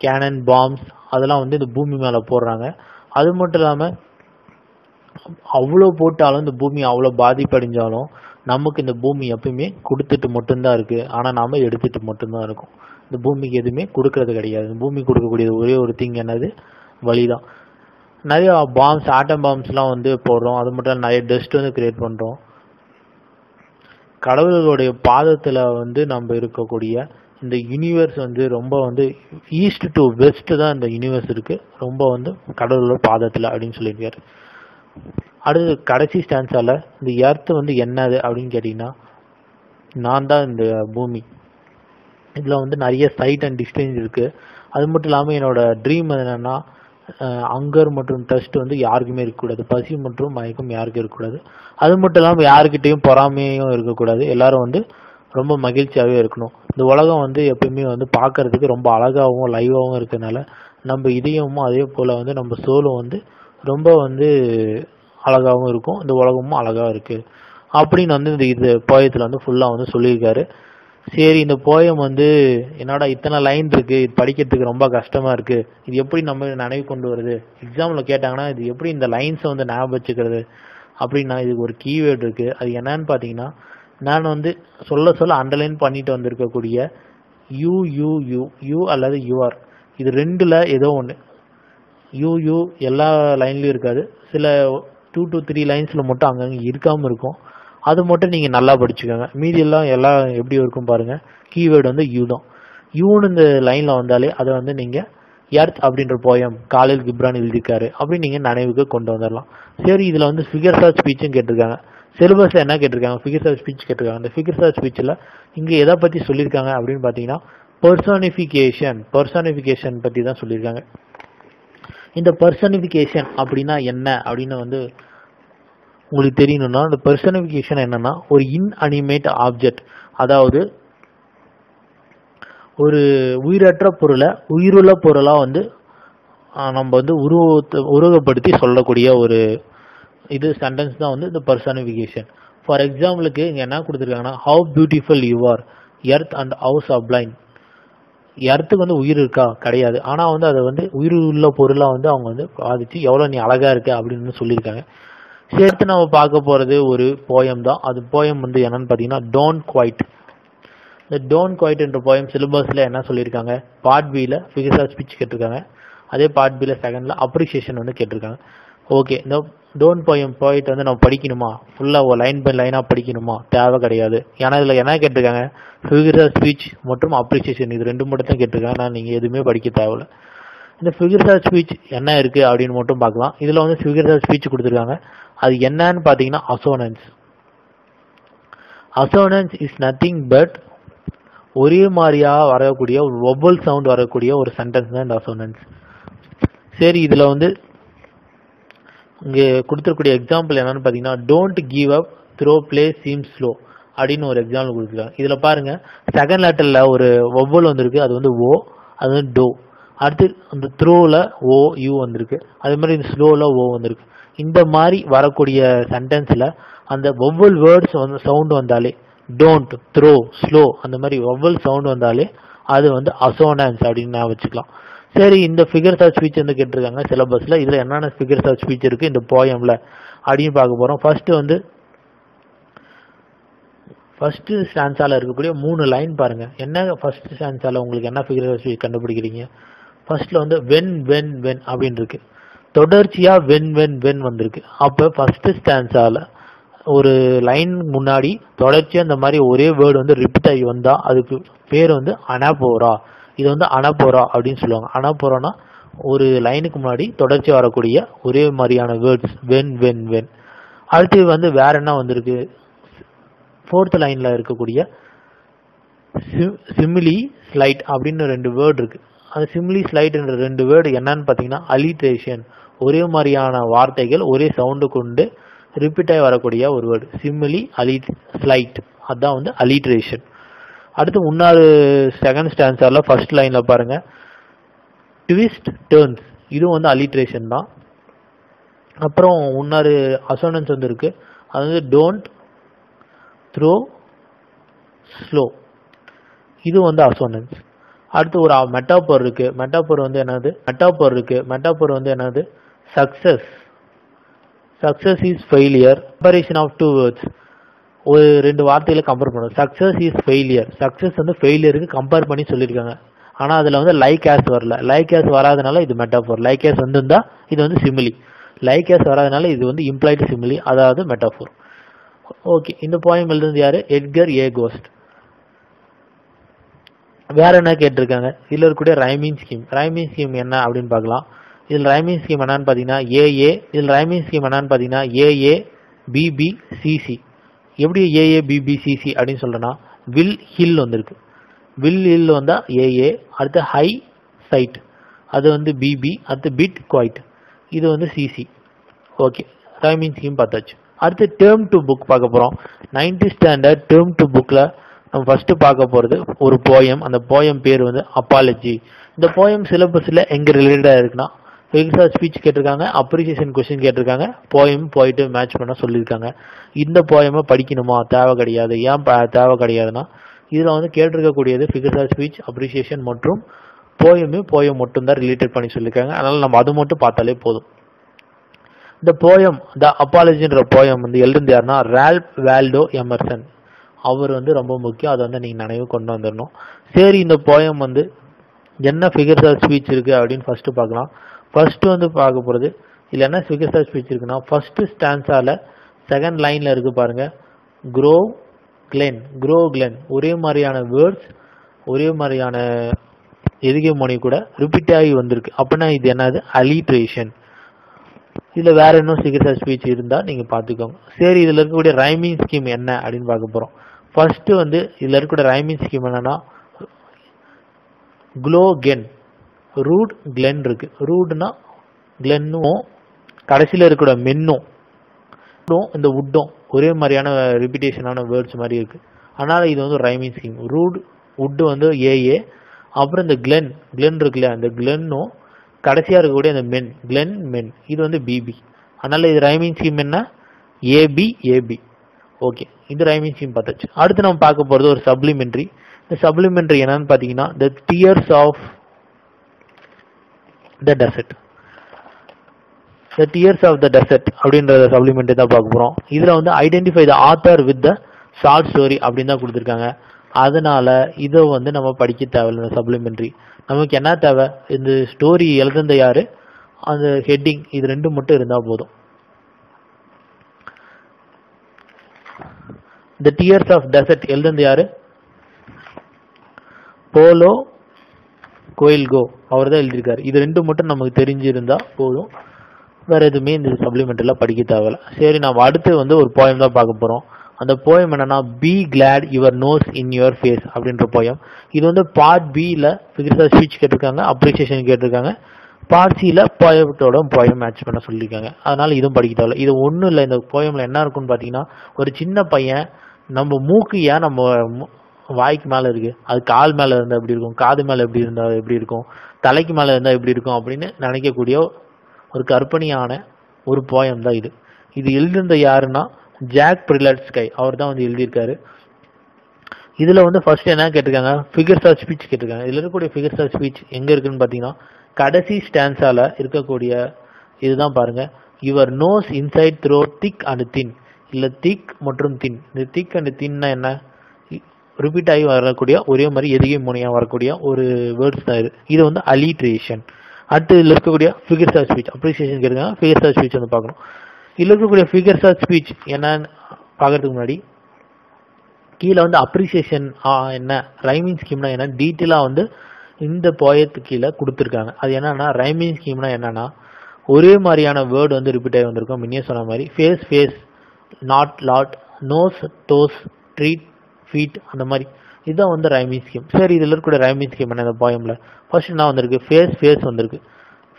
கேனன், பாம்ஸ் அதெல்லாம் வந்து இந்த பூமி மேலே போடுறாங்க. அது மட்டும் இல்லாமல் அவ்வளோ போட்டாலும் இந்த பூமி அவ்வளோ பாதிப்படைஞ்சாலும் நமக்கு இந்த பூமி எப்பயுமே கொடுத்துட்டு மட்டும்தான் இருக்குது, ஆனால் நாம் எடுத்துட்டு மட்டும்தான் இருக்கும். இந்த பூமிக்கு எதுவுமே கொடுக்கறது கிடையாது. இந்த பூமி கொடுக்கக்கூடியது ஒரே ஒரு திங் என்னது, வழிதான். நிறைய பாம்ஸ், ஆட்டம் பாம்ஸ்லாம் வந்து போடுறோம், அது மட்டும் நிறைய டஸ்ட் வந்து கிரியேட் பண்ணுறோம். கடவுளுடைய பாதத்தில் வந்து நம்ம இருக்கக்கூடிய இந்த யூனிவர்ஸ் வந்து ரொம்ப வந்து ஈஸ்ட் டு வெஸ்ட் தான் இந்த யூனிவர்ஸ் இருக்கு, ரொம்ப வந்து கடவுளோட பாதத்தில் அப்படின்னு சொல்லியிருக்காரு. அடுத்து கடைசி ஸ்டான்ஸால இந்த எர்த் வந்து என்னது அப்படின்னு கேட்டீங்கன்னா, நான் தான் இந்த பூமி. இதில் வந்து நிறைய சைட் அண்ட் டிஸ்டன்ஸ் இருக்கு. அது மட்டும் இல்லாமல் என்னோட ட்ரீம் என்னன்னா, அங்கர் மற்றும் டஸ்ட் வந்து யாருக்குமே இருக்கக்கூடாது, பசி மற்றும் மயக்கம் யாருக்கும் இருக்கக்கூடாது. அது மட்டும் இல்லாமல் யாருக்கிட்டையும் பொறாமையும் இருக்கக்கூடாது, எல்லாரும் வந்து ரொம்ப மகிழ்ச்சியாகவே இருக்கணும். இந்த உலகம் வந்து எப்பயுமே வந்து பார்க்கறதுக்கு ரொம்ப அழகாகவும் லைவாகவும் இருக்கிறதுனால நம்ம இதயமும் அதே போல் வந்து நம்ம சோலும் வந்து ரொம்ப வந்து அழகாகவும் இருக்கும், இந்த உலகமும் அழகாக இருக்குது அப்படின்னு வந்து இந்த போயத்தில் வந்து ஃபுல்லாக வந்து சொல்லியிருக்காரு. சரி, இந்த போயம் வந்து என்னடா இத்தனை லைன் இருக்கு, இது படிக்கிறதுக்கு ரொம்ப கஷ்டமா இருக்கு, இது எப்படி நம்ம நினைவு கொண்டு வருது, எக்ஸாம்ல கேட்டாங்கன்னா இது எப்படி இந்த லைன்ஸை வந்து ஞாபகம் வச்சுக்கிறது அப்படின்னா, இதுக்கு ஒரு கீவேர்டு இருக்கு. அது என்னன்னு பார்த்தீங்கன்னா, நான் வந்து சொல்ல அண்டர்லைன் பண்ணிட்டு வந்திருக்கக்கூடிய யூ அல்லது யூஆர், இது 2ல் ஏதோ ஒன்று. யூ எல்லா லைன்லையும் இருக்காது, சில 2 to 3 லைன்ஸில் மட்டும் அங்கங்கே இருக்காமல் இருக்கும். அது மட்டும் நீங்கள் நல்லா படிச்சுக்கோங்க. மீதி எல்லாம் எப்படி இருக்கும் பாருங்கள். கீவேர்டு வந்து யூ தான். யூன்னு இந்த லைனில் வந்தாலே அதை வந்து நீங்கள் எர்த் அப்படின்ற போயம் காலில் கிப்ரான் எழுதியிருக்காரு அப்படின்னு நீங்கள் நினைவுக்கு கொண்டு வந்துடலாம். சரி, இதில் வந்து ஃபிகர்ஸ் ஆஃப் ஸ்பீச்சும் கேட்டிருக்காங்க. சிலபஸில் என்ன கேட்டிருக்காங்க? ஃபிகர்ஸ் ஆஃப் ஸ்பீச் கேட்டிருக்காங்க. இந்த ஃபிகர்ஸ் ஆஃப் ஸ்பீச்சில் இங்கே எதை பற்றி சொல்லியிருக்காங்க அப்படின்னு பார்த்தீங்கன்னா பர்சானிஃபிகேஷன் பற்றி தான் சொல்லியிருக்காங்க. இந்த பர்சானிஃபிகேஷன் அப்படின்னா என்ன அப்படின்னு வந்து உங்களுக்கு தெரியணும்னா, இந்த பர்சானிஃபிகேஷன் என்னன்னா ஒரு இன்அனிமேட் ஆப்ஜெக்ட், அதாவது ஒரு உயிரற்ற பொருளை உயிருள்ள பொருளாக வந்து நம்ம வந்து உருவகப்படுத்தி சொல்லக்கூடிய ஒரு சென்டென்ஸ் தான் வந்து இந்த பர்சானிஃபிகேஷன். ஃபார் எக்ஸாம்பிளுக்கு இங்கே என்ன கொடுத்துருக்காங்கன்னா, how beautiful you are earth and how sublime. எர்த்துக்கு வந்து உயிர் இருக்கா? கிடையாது. ஆனால் வந்து அதை வந்து உயிர் உள்ள பொருளாக வந்து அவங்க வந்து பாதிச்சு எவ்வளோ நீ அழகா இருக்க அப்படின்னு சொல்லியிருக்காங்க. சேர்த்து நம்ம பார்க்க போகிறது ஒரு போயம் தான். அது போயம் வந்து என்னன்னு பார்த்தீங்கன்னா டோன்ட் குவைட். இந்த டோன்ட் குவைட் என்ற போயம் சிலபஸில் என்ன சொல்லியிருக்காங்க? பார்ட் பியில் ஃபிகர்ஸ் ஆஃப் ஸ்பீச் கேட்டிருக்காங்க. அதே பார்ட் பியில் செகண்டில் அப்ரிசியேஷன் வந்து கேட்டிருக்காங்க. ஓகே, இந்த டோன்ட் போயிட்டு வந்து நம்ம படிக்கணுமா? ஃபுல்லாக லைன் பை லைனாக படிக்கணுமா? தேவை கிடையாது. ஏன்னா இதில் என்ன கேட்டிருக்காங்க? ஃபிகர்ஸ் ஆஃப் ஸ்பீச் மற்றும் அப்ரிசியேஷன், இது ரெண்டு மட்டும் தான் கேட்டிருக்காங்க. ஆனால் நீங்கள் எதுவுமே படிக்க தேவையில்ல. இந்த ஃபிகர்ஸ் ஆஃப் ஸ்பீச் என்ன இருக்குது அப்படின்னு மட்டும் பார்க்கலாம். இதில் வந்து ஃபிகர்ஸ் ஆஃப் ஸ்பீச் கொடுத்துருக்காங்க. அது என்னன்னு பார்த்தீங்கன்னா assonance. Assonance is nothing but ஒரே மாதிரியாக வரக்கூடிய ஒரு வொவல் சவுண்ட் வரக்கூடிய ஒரு சென்டென்ஸ் தான் இந்த அசோனன்ஸ். சரி, இதில் வந்து இங்கே கொடுத்துருக்கூடிய எக்ஸாம்பிள் என்னன்னு பார்த்தீங்கன்னா don't give up throw play seem slow அப்படின்னு ஒரு எக்ஸாம்பிள் கொடுத்துருக்காங்க. இதில் பாருங்க, செகண்ட் லெட்டரில் ஒரு வொவல் வந்திருக்கு, அது வந்து ஓ, அது வந்து டோ. அடுத்து அந்த த்ரோவில் ஓ யூ வந்திருக்கு, அதே மாதிரி இந்த ஸ்லோவில் ஓ வந்திருக்கு. இந்த மாதிரி வரக்கூடிய சென்டென்ஸில் அந்த வொவல் வேர்ட்ஸ் வந்து சவுண்ட் வந்தாலே, டோன்ட், த்ரோ, ஸ்லோ, அந்த மாதிரி வொவல் சவுண்ட் வந்தாலே அது வந்து அசோனன்ஸ் அப்படின்னு நான் வச்சுக்கலாம். சரி, இந்த ஃபிகர்ஸ் ஆஃப் ஸ்பீச் வந்து கேட்டிருக்காங்க சிலபஸில். இதில் என்னென்ன ஃபிகர்ஸ் ஆஃப் ஸ்பீச் இருக்குது இந்த போயமில் அப்படின்னு பார்க்க போகிறோம். ஃபர்ஸ்ட் ஸ்டான்ஸால இருக்கக்கூடிய 3 லைன் பாருங்க. என்ன ஃபர்ஸ்ட் ஸ்டான்ஸால உங்களுக்கு என்ன ஃபிகர் ஆஃப் ஸ்பீச் கண்டுபிடிக்கிறீங்க? ஃபர்ஸ்ட்ல வந்து வென் வென் வென் அப்படின்னு இருக்கு, தொடர்ச்சியா வென் வென் வென் வந்திருக்கு. அப்போ ஃபர்ஸ்ட் ஸ்டான்ஸால ஒரு லைன் முன்னாடி தொடர்ச்சியா இந்த மாதிரி ஒரே வேர்டு வந்து ரிப்பீட் ஆகி வந்தா அதுக்கு பேர் வந்து அனாபோரா. இது வந்து அனாபோரா அப்படின்னு சொல்லுவாங்க. அனாபோரானா ஒரு லைனுக்கு முன்னாடி தொடர்ச்சியா வரக்கூடிய ஒரே மாதிரியான வேர்ட்ஸ் வென் வென் வென். அடுத்து வந்து வேற என்ன வந்திருக்கு? 4th லைன்ல இருக்கக்கூடிய சிமிலி ஸ்லைட் அப்படின்னு 2 வேர்டு இருக்கு. அந்த சிமிலி ஸ்லைட் என்ற 2 வேர்டு என்னன்னு பார்த்தீங்கன்னா அலிட்ரேஷன். ஒரே மாதிரியான வார்த்தைகள் ஒரே சவுண்டு கொண்டு ரிப்பீட் ஆகி வரக்கூடிய ஒரு வேர்டு சிமிலி ஸ்லைட், அதுதான் வந்து அலிட்ரேஷன். அடுத்து முன்னாடி செகண்ட் ஸ்டான்ஸால ஃபர்ஸ்ட் லைன்ல பாருங்க, ட்விஸ்ட் டர்ன்ஸ், இதுவும் வந்து அலிட்ரேஷன் தான். அப்புறம் முன்னாடி அசோனன்ஸ் வந்து இருக்கு, அது வந்து டோன்ட், த்ரோ, ஸ்லோ, இது வந்து அசோனன்ஸ். அடுத்து ஒரு மெட்டாபோர் இருக்கு. மெட்டாபோர் வந்து என்னது? Success is failure. Comparison of 2 words, ஒரு 2 வார்த்தைகளை கம்பேர் பண்ணுவோம். சக்சஸ் இஸ் ஃபெயிலியர், சக்சஸ் வந்து ஃபெயிலியருக்கு கம்பேர் பண்ணி சொல்லியிருக்காங்க. ஆனால் அதில் வந்து லைக் ஆஸ் வரல. லைக் ஆஸ் வராதனால இது மெட்டாபோர். லைக் ஆஸ் வந்துருந்தா இது வந்து சிமிலி. லைக் ஆஸ் வராதனால இது வந்து இம்ப்ளாய்டு சிமிலி, அதாவது மெட்டாபோர். ஓகே, இந்த போயம் எழுதுனது யாரு? எட்கர் ஏ கோஸ்ட். வேற என்ன கேட்டிருக்காங்க? இதில் இருக்கக்கூடிய ரைமிங் ஸ்கீம் என்ன அப்படின்னு பார்க்கலாம். இதில் ரைமிங் ஸ்கீம் என்னன்னு பார்த்தீங்கன்னா ஏஏ பிபி சிசி. எப்படி ஏஏ பிபி சிசி அப்படின்னு சொல்றேன்னா, வில் ஹில் வந்திருக்கு. வில் ஹில் வந்தா ஏஏ, அடுத்து ஹை சைட் அது வந்து பிபி, அடுத்து பிட் குவைட் இது வந்து சிசி. ஓகே, ரைமிங் ஸ்கீம் பார்த்தாச்சு. அடுத்து டேர்ம் டு புக் பார்க்க போகிறோம். 9th ஸ்டாண்டர்ட் டேர்ம் டு புக்கில் நம்ம ஃபர்ஸ்ட் பார்க்க போகிறது ஒரு போயம். அந்த போயம் பேர் வந்து அப்பாலஜி. இந்த போயம் சிலபஸில் எங்கே ரிலேட்டடாக இருக்குன்னா, ஃபிகர்ஸ் ஆஃப் ஸ்பீச் கேட்டிருக்காங்க, அப்ரிசியேஷன் கொஸ்டின் கேட்டிருக்காங்க, போயிட்டு மேட்ச் பண்ண சொல்லியிருக்காங்க. இந்த போயமை படிக்கணுமா? தேவை கிடையாது. ஏன் தேவை கிடையாதுன்னா, இதில் வந்து கேட்டிருக்கக்கூடியது ஃபிகர்ஸ் ஆஃப் ஸ்பீச், அப்ரிசியேஷன் மற்றும் போயம் மட்டும்தான் ரிலேட்டட் பண்ணி சொல்லியிருக்காங்க. அதனால் நம்ம அது மட்டும் பார்த்தாலே போதும். இந்த போயம் த அப்பாலஜின்ற போயம் வந்து எழுதுனது யாருன்னா ரால்ஃப் வால்டோ எமர்சன். அவர் வந்து ரொம்ப முக்கியம், அதை வந்து நீங்கள் நினைவு கொண்டு வந்துடணும். சரி, இந்த போயம் வந்து என்ன ஃபிகர்ஸ் ஆஃப் ஸ்பீச் இருக்குது அப்படின்னு ஃபர்ஸ்ட் பார்க்கலாம். ஃபர்ஸ்ட் வந்து பார்க்க போகிறது இதில் என்ன ஃபிகர்ஸ் ஆஃப் ஸ்பீச் இருக்குன்னா ஃபர்ஸ்ட் ஸ்டான்ஸால செகண்ட் லைனில் இருக்கு பாருங்க, க்ரோ கிளென் ஒரே மாதிரியான வேர்ட்ஸ் ஒரே மாதிரியான எதுகை மொழி கூட ரிப்பீட் ஆகி வந்திருக்கு. அப்படின்னா இது என்னது? அலிட்ரேஷன். இதில் வேற இன்னும் ஃபிகர்ஸ் ஆஃப் ஸ்பீச் இருந்தால் நீங்கள் பார்த்துக்கோங்க. சரி, இதில் இருக்கக்கூடிய ரைமிங் ஸ்கீம் என்ன அப்படின்னு பார்க்க போகிறோம். ஃபர்ஸ்ட் வந்து இதில் இருக்கக்கூடிய ரைமிங் ஸ்கீம் என்னன்னா க்ளோகென், ரூட் கிளென் இருக்கு. ரூட்னா கிளென்னும் கடைசியில் இருக்கிற மென்னும் இந்த உட்டும் ஒரே மாதிரியான ரிப்பீட்டேஷனான வேர்ட்ஸ் மாதிரி இருக்கு. அதனால இது வந்து ரைமிங் ஸ்கீம். ரூட் உட் வந்து ஏஏ, அப்புறம் இந்த கிளென் இருக்கு இல்லையா, அந்த கிளென்னும் கடைசியாக இருக்கக்கூடிய அந்த மென் இது வந்து பிபி. அதனால இது ரைமிங் ஸ்கீம் என்ன? ஏபி. ஓகே, இது ரைமிங் ஸ்கீம் பார்த்தாச்சு. அடுத்து நம்ம பார்க்க போகிறது ஒரு சப்ளிமெண்ட்ரி. இந்த சப்ளிமெண்ட்ரி என்னன்னு பார்த்தீங்கன்னா the tears of the desert. The tears of the desert அப்படின்றத சப்ளிமெண்ட்ரி தான் பார்க்க போகிறோம். இதில் வந்து identify the author with the short story அப்படின்னு தான் கொடுத்துருக்காங்க. அதனால இதை வந்து நம்ம படிக்க தேவையில்லை. இந்த சப்ளிமெண்ட்ரி நமக்கு என்ன தேவை? இந்த ஸ்டோரி எழுதுந்த யாரு, அந்த ஹெட்டிங், இது ரெண்டு மட்டும் இருந்தால் போதும். த டியர்ஸ் ஆஃப் டெசர்ட் எழுதுந்த யாரு? போலோ கோயில்கோ, அவர் தான் எழுதியிருக்காரு. இது ரெண்டு மட்டும் நமக்கு தெரிஞ்சிருந்தா போதும், வேற எதுவுமே இந்த சப்ளிமெண்ட்ல படிக்க தேவையில்ல. சரி, நம்ம அடுத்து வந்து ஒரு போயம் தான் பார்க்க போறோம். அந்த போயம் என்னன்னா be glad your nose in your face அப்படின்ற போயம். இது வந்து பார்ட் பில ஃபிகர்ஸ் ஆஃப் ஸ்பீச் கேட்டிருக்காங்க, அப்ரிசியேஷன் கேட்டிருக்காங்க. பார்ட் சில போயத்தோட போயம் மேட்ச் பண்ண சொல்லியிருக்காங்க. அதனால இதுவும் படிக்க தேவையில்ல. இது ஒன்றும் இல்லை. இந்த போயம்ல என்ன இருக்குன்னு பார்த்தீங்கன்னா, ஒரு சின்ன பையன் நம்ம மூக்கு ஏன் நம்ம வாய்க்கு மேலே இருக்கு, அது கால் மேலே இருந்தால் எப்படி இருக்கும், காது மேலே எப்படி இருந்தால் எப்படி இருக்கும், தலைக்கு மேலே இருந்தால் எப்படி இருக்கும் அப்படின்னு நினைக்கக்கூடிய ஒரு கற்பனையான ஒரு போயம் தான் இது. இது எழுதியிருந்த யாருன்னா ஜாக் பிரிலட்ஸ்கை, அவர் தான் வந்து எழுதியிருக்காரு. இதுல வந்து ஃபர்ஸ்ட் என்ன கேட்டிருக்காங்க? ஃபிகர்ஸ் ஆஃப் ஸ்பீச் கேட்டிருக்காங்க. இதுல இருக்கக்கூடிய ஃபிகர்ஸ் ஆஃப் ஸ்பீச் எங்க இருக்குன்னு பாத்தீங்கன்னா கடைசி ஸ்டான்ஸால இருக்கக்கூடிய இதுதான் பாருங்க. Your nose inside through thick and thin, இல்ல திக் மற்றும் தின். இந்த திக் அண்ட் தின்னா என்ன? ரிப்பீட் ஆகி வரக்கூடிய ஒரே மாதிரி எதுகை முனையா வரக்கூடிய ஒரு வேர்ட்ஸ் தான் இது. இது வந்து அலிட்ரேஷன். அடுத்து இதில் இருக்கக்கூடிய ஃபிகர்ஸ் ஆஃப் ஸ்பீச் அப்ரிசியேஷன் கேட்குறாங்க. ஃபிகர்ஸ் ஆஃப் ஸ்பீச் வந்து பார்க்கணும். இதில் இருக்கக்கூடிய ஃபிகர்ஸ் ஆஃப் ஸ்பீச் என்னன்னு பார்க்கறதுக்கு முன்னாடி கீழே வந்து அப்ரிசியேஷன் என்ன, ரைமிங் ஸ்கீம்னா என்ன டீட்டெயிலாக வந்து இந்த போயத்துக்கு கீழே கொடுத்துருக்காங்க. அது என்னன்னா ரைமிங் ஸ்கீம்னா என்னன்னா ஒரே மாதிரியான வேர்டு வந்து ரிப்பீட் ஆகி வந்திருக்கும். முன்னே சொன்ன மாதிரி face, not, lot, nose, toes, treat, feet, அந்த மாதிரி இதுதான் வந்து ரைமிங் ஸ்கீம். சரி, இதில் இருக்கக்கூடிய ரைமிங் ஸ்கீம் என்ன? இந்த போயம்ல ஃபர்ஸ்ட் என்ன வந்திருக்கு? ஃபேஸ் வந்திருக்கு.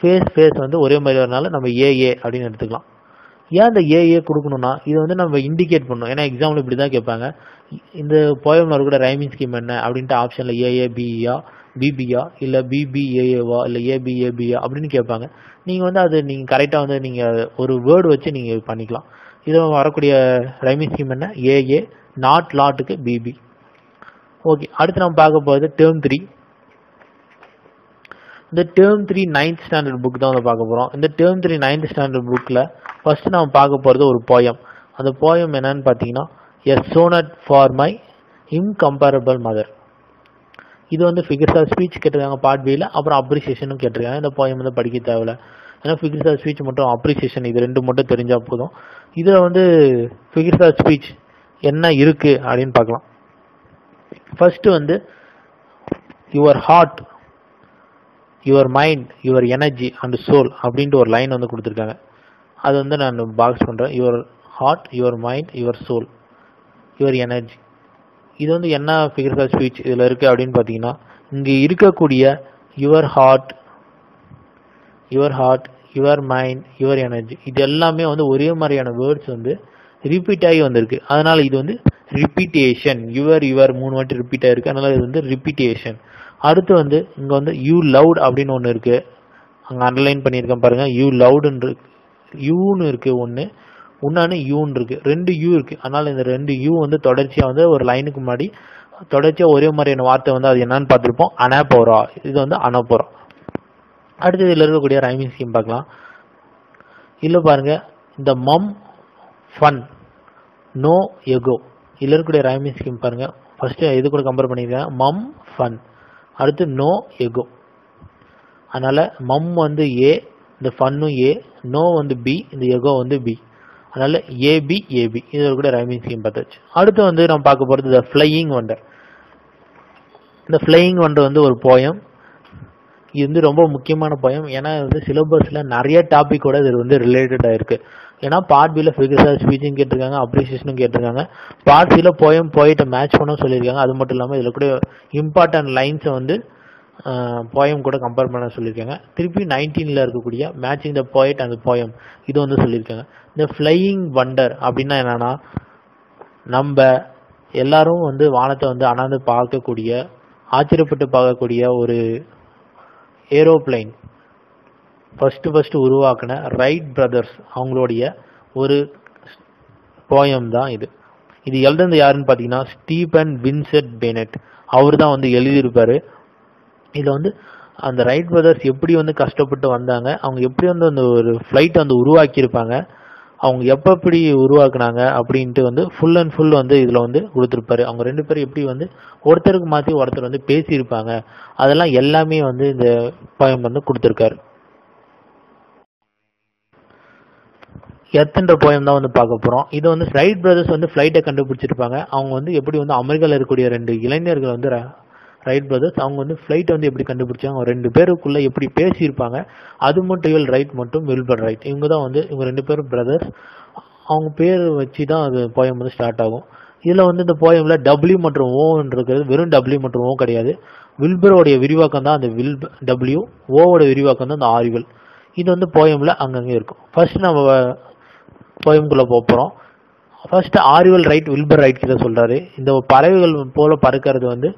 ஃபேஸ் வந்து ஒரே மாதிரி வரனால நம்ம ஏஏ அப்படின்னு எடுத்துக்கலாம். ஏன் இந்த ஏஏ கொடுக்கணும்னா இது வந்து நம்ம இண்டிகேட் பண்ணணும். ஏன்னா எக்ஸாம்பிள் இப்படி தான் கேட்பாங்க, இந்த போயம்ல இருக்கக்கூடிய ரைமிங் ஸ்கீம் என்ன அப்படின்ட்டு ஆப்ஷன்ல ஏஏ பிஇயா, பிபியா, இல்ல பிபிஏஏவா, இல்ல ஏபிஏபியா அப்படின்னு கேட்பாங்க. நீங்க வந்து அது நீங்க கரெக்டா வந்து நீங்க ஒரு வேர்டு வச்சு நீங்க பண்ணிக்கலாம். இதில் வரக்கூடிய ரைமிங் ஸ்கீம் என்ன? ஏஏ, நாட், லாட்டுக்கு பிபி. ஓகே, அடுத்து நம்ம பார்க்க போகிறது டேர்ம் 3. இந்த டேர்ம் 3 9th ஸ்டாண்டர்ட் புக் தான் வந்து பார்க்க போகிறோம். இந்த டேர்ம் 3 9th ஸ்டாண்டர்ட் புக்கில் ஃபர்ஸ்ட் நம்ம பார்க்க போகிறது ஒரு போயம். அந்த போயம் என்னன்னு பார்த்தீங்கன்னா a sonnet for my incomparable mother. இது வந்து ஃபிகர்ஸ் ஆஃப் ஸ்பீச் கேட்டிருக்காங்க பார்ட் பியில், அப்புறம் அப்ரிசியேஷனும் கேட்டிருக்காங்க. இந்த போயம் வந்து படிக்க தேவையில்ல, ஏன்னா ஃபிகர்ஸ் ஆஃப் ஸ்பீச் மட்டும் அப்ரிசியேஷன் இது ரெண்டு மட்டும் தெரிஞ்சால் போதும். இதில் வந்து ஃபிகர்ஸ் ஆஃப் ஸ்பீச் என்ன இருக்கு அப்படின்னு பார்க்கலாம். ஃபர்ஸ்ட் வந்து your heart, your mind, your energy and soul அப்படின்ட்டு ஒரு லைன் வந்து கொடுத்துருக்காங்க. அது வந்து நான் பாக்ஸ் பண்ணுறேன். Your heart, your mind, your soul, your energy. இது வந்து என்ன ஃபிகர்ஸ் ஆஃப் ஸ்பீச் இதில் இருக்குது அப்படின்னு பார்த்தீங்கன்னா இங்கே இருக்கக்கூடிய your heart, your mind, your energy இது எல்லாமே வந்து ஒரே மாதிரியான வேர்ட்ஸ் வந்து ரிப்பீட் ஆகி வந்திருக்கு. அதனால இது வந்து ரிப்பீட்டேஷன். யுவர் 3 வாட்டி ரிப்பீட் ஆயிருக்கு, அதனால இது வந்து ரிப்பீட்டேஷன். அடுத்து வந்து இங்கே வந்து யூ லவுட் அப்படின்னு ஒன்று இருக்கு, அங்கே அண்டர்லைன் பண்ணியிருக்கேன் பாருங்க. யூ லவுடுன்னு யூன்னு இருக்கு ஒன்று, இன்னொன்று யூன்னு இருக்கு, 2 யூ இருக்கு. அதனால இந்த 2 யூ வந்து தொடர்ச்சியாக வந்து ஒரு லைனுக்கு முன்னாடி தொடர்ச்சியாக ஒரே மாதிரியான வார்த்தை வந்து அது என்னன்னு பார்த்துருப்போம், அனாபோரா. இது வந்து அனாபோரா. அடுத்து இதில் இருக்கக்கூடிய ரைமிங் ஸ்கீம் பார்க்கலாம். இதில் பாருங்க, இந்த மம் ஃபன் நோ எகோ. இதில் இருக்கக்கூடிய ரைமிங் ஸ்கீம் பாருங்க. ஃபர்ஸ்ட் இது கூட கம்பேர் பண்ணியிருக்கேன், மம் ஃபன், அடுத்து நோ எகோ. அதனால மம் வந்து ஏ, இந்த ஃபன்னும் ஏ, நோ வந்து பி, இந்த எகோ வந்து பி. அதனால ஏபி ஏபி இது கூட ரைமிங் ஸ்கீம் பார்த்தாச்சு. அடுத்து வந்து நம்ம பார்க்க போகிறது த ஃப்ளையிங் வண்டர். இந்த ஃப்ளையிங் வண்டர் வந்து ஒரு போயம். இது வந்து ரொம்ப முக்கியமான போயம். ஏன்னா வந்து சிலபஸில் நிறைய டாபிக்கோட இது வந்து ரிலேட்டடாக இருக்குது. ஏன்னா பார்ட் பியில் ஃபிகர்ஸ் ஆஃப் ஸ்பீச்சும் கேட்டிருக்காங்க, அப்ரிசியேஷனும் கேட்டிருக்காங்க. பார்ட் சியில் போயிட்ட மேட்ச் பண்ண சொல்லியிருக்காங்க. அது மட்டும் இல்லாமல் இதில் கூட இம்பார்ட்டன்ட் லைன்ஸை வந்து போயம் கூட கம்பேர் பண்ண சொல்லியிருக்காங்க. திருப்பி 19ல் இருக்கக்கூடிய matching the poet and poem இது வந்து சொல்லியிருக்காங்க. இந்த ஃப்ளையிங் வண்டர் அப்படின்னா என்னன்னா, நம்ம எல்லாரும் வந்து வானத்தை வந்து அண்ணாந்து பார்க்கக்கூடிய, ஆச்சரியப்பட்டு பார்க்கக்கூடிய ஒரு ஏரோப்ளைன் ஃபர்ஸ்ட் உருவாக்கின ரைட் பிரதர்ஸ் அவங்களுடைய ஒரு போயம் தான் இது. இது எழுதுனது யாருன்னு பார்த்தீங்கன்னா ஸ்டீபன் வின்சென்ட் பெனெட். அவர் தான் வந்து எழுதியிருப்பாரு. இதில் வந்து அந்த ரைட் பிரதர்ஸ் எப்படி வந்து கஷ்டப்பட்டு வந்தாங்க, அவங்க எப்படி வந்து அந்த ஒரு ஃப்ளைட்டை வந்து உருவாக்கியிருப்பாங்க, அவங்க எப்படி உருவாக்குனாங்க அப்படின்ட்டு வந்து ஃபுல் அண்ட் ஃபுல் வந்து இதில் வந்து கொடுத்துருப்பாரு. அவங்க 2 பேரும் எப்படி வந்து ஒருத்தருக்கு மாற்றி ஒருத்தர் வந்து பேசியிருப்பாங்க, அதெல்லாம் எல்லாமே வந்து இந்த போயம் வந்து கொடுத்துருக்காரு. எர்த்ன்ற போயம் தான் வந்து பார்க்க போகிறோம். இது வந்து ரைட் பிரதர்ஸ் வந்து ஃப்ளைட்டை கண்டுபிடிச்சிருப்பாங்க. அவங்க வந்து எப்படி வந்து அமெரிக்காவில் இருக்கக்கூடிய 2 இளைஞர்கள் வந்து ரைட் பிரதர்ஸ் அவங்க வந்து ஃப்ளைட்டை வந்து எப்படி கண்டுபிடிச்சாங்க, அவங்க 2 பேருக்குள்ள எப்படி பேசியிருப்பாங்க. அது மட்டும் இவள் ரைட் மற்றும் வில்பர் ரைட் இவங்க தான் வந்து இவங்க 2 பேரும் பிரதர்ஸ். அவங்க பேர் வச்சு தான் அது போயம் வந்து ஸ்டார்ட் ஆகும். இதில் வந்து இந்த போயமில் டபிள்யூ மற்றும் ஓன்னு இருக்கிறது வெறும் டபிள்யூ மற்றும் ஓ கிடையாது. வில்பரோடைய விரிவாக்கம் தான் அந்த டபிள்யூ, ஓவோட விரிவாக்கம் தான் அந்த ஆரிவல். இது வந்து போயமில் அங்கங்கே இருக்கும். ஃபர்ஸ்ட் நம்ம போயம்குள்ளே போகிறோம். ஃபர்ஸ்ட் ஆரிவல் ரைட் வில்பர் ரைட் கிட்ட சொல்கிறாரு. இந்த பறவைகள் போல பறக்கிறது வந்து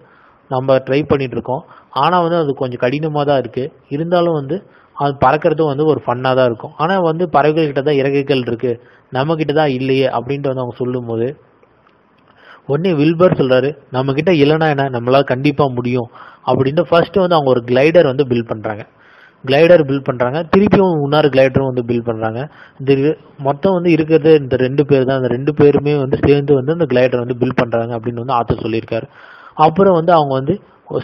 நம்ம ட்ரை பண்ணிட்டு இருக்கோம். ஆனால் வந்து அது கொஞ்சம் கடினமாக தான் இருக்குது. இருந்தாலும் வந்து அது பறக்கிறதும் வந்து ஒரு ஃபன்னாக தான் இருக்கும். ஆனால் வந்து பறவைகள் கிட்ட தான் இறக்கைகள் இருக்குது, நம்மக்கிட்ட தான் இல்லையே அப்படின்ட்டு வந்து அவங்க சொல்லும் போது உடனே வில்பர் சொல்கிறாரு, நம்மக்கிட்ட இல்லைனா என்ன, நம்மளால் கண்டிப்பாக முடியும் அப்படின்ட்டு ஃபர்ஸ்ட் வந்து அவங்க ஒரு கிளைடர் வந்து பில்ட் பண்ணுறாங்க. திருப்பியும் இன்னொரு கிளைடரும் வந்து பில்ட் பண்ணுறாங்க. இந்த மொத்தம் வந்து இருக்கிறது இந்த 2 பேர் தான். அந்த 2 பேருமே வந்து சேர்ந்து வந்து அந்த கிளைடர் வந்து பில்ட் பண்ணுறாங்க அப்படின்னு வந்து ஆத்தர் சொல்லியிருக்காரு. அப்புறம் வந்து அவங்க வந்து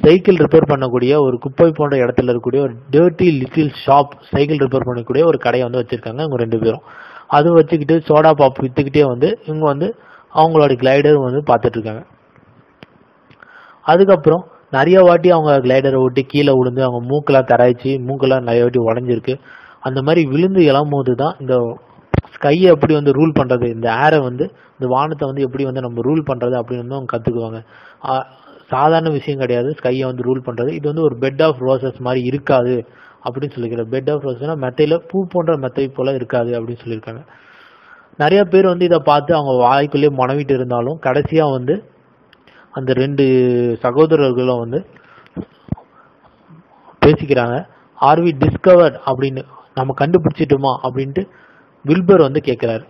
சைக்கிள் ரிப்பேர் பண்ணக்கூடிய ஒரு குப்பை போன்ற இடத்துல இருக்கக்கூடிய ஒரு dirty little shop, cycle repair பண்ணக்கூடிய ஒரு கடையை வந்து வச்சிருக்காங்க இவங்க 2 பேரும். அது வச்சுக்கிட்டு சோடா பாப் வித்துக்கிட்டே வந்து இவங்க வந்து அவங்களோட கிளைடர் வந்து பார்த்துட்டு இருக்காங்க. அதுக்கப்புறம் நிறைய வாட்டி அவங்க கிளைடரை விட்டு கீழே விழுந்து அவங்க மூக்கெல்லாம் தராய்ச்சி, மூக்கெல்லாம் நிறைய வாட்டி உடஞ்சிருக்கு. அந்த மாதிரி விழுந்து இளம்போது தான் இந்த ஸ்கையை எப்படி வந்து ரூல் பண்ணுறது, இந்த ஏரை வந்து இந்த வானத்தை வந்து எப்படி வந்து நம்ம ரூல் பண்ணுறது அப்படின்னு வந்து அவங்க கற்றுக்குவாங்க. சாதாரண விஷயம் கிடையாது ஸ்கையை வந்து ரூல் பண்ணுறது. இது வந்து ஒரு பெட் ஆஃப் ரோசஸ் மாதிரி இருக்காது அப்படின்னு சொல்லிக்கிறேன். பெட் ஆஃப் ரோசஸ்னா மெத்தையில் பூ போன்ற மெத்தை போல் இருக்காது அப்படின்னு சொல்லியிருக்காங்க. நிறைய பேர் வந்து இதை பார்த்து அவங்க வாய்க்குள்ளேயே மனவிட்டு இருந்தாலும் கடைசியாக வந்து அந்த 2 சகோதரர்களும் வந்து பேசிக்கிறாங்க. ஆர் வி டிஸ்கவர்ட் அப்படின்னு, நம்ம கண்டுபிடிச்சிட்டோமா அப்படின்ட்டு வில்பர் வந்து கேட்குறாரு.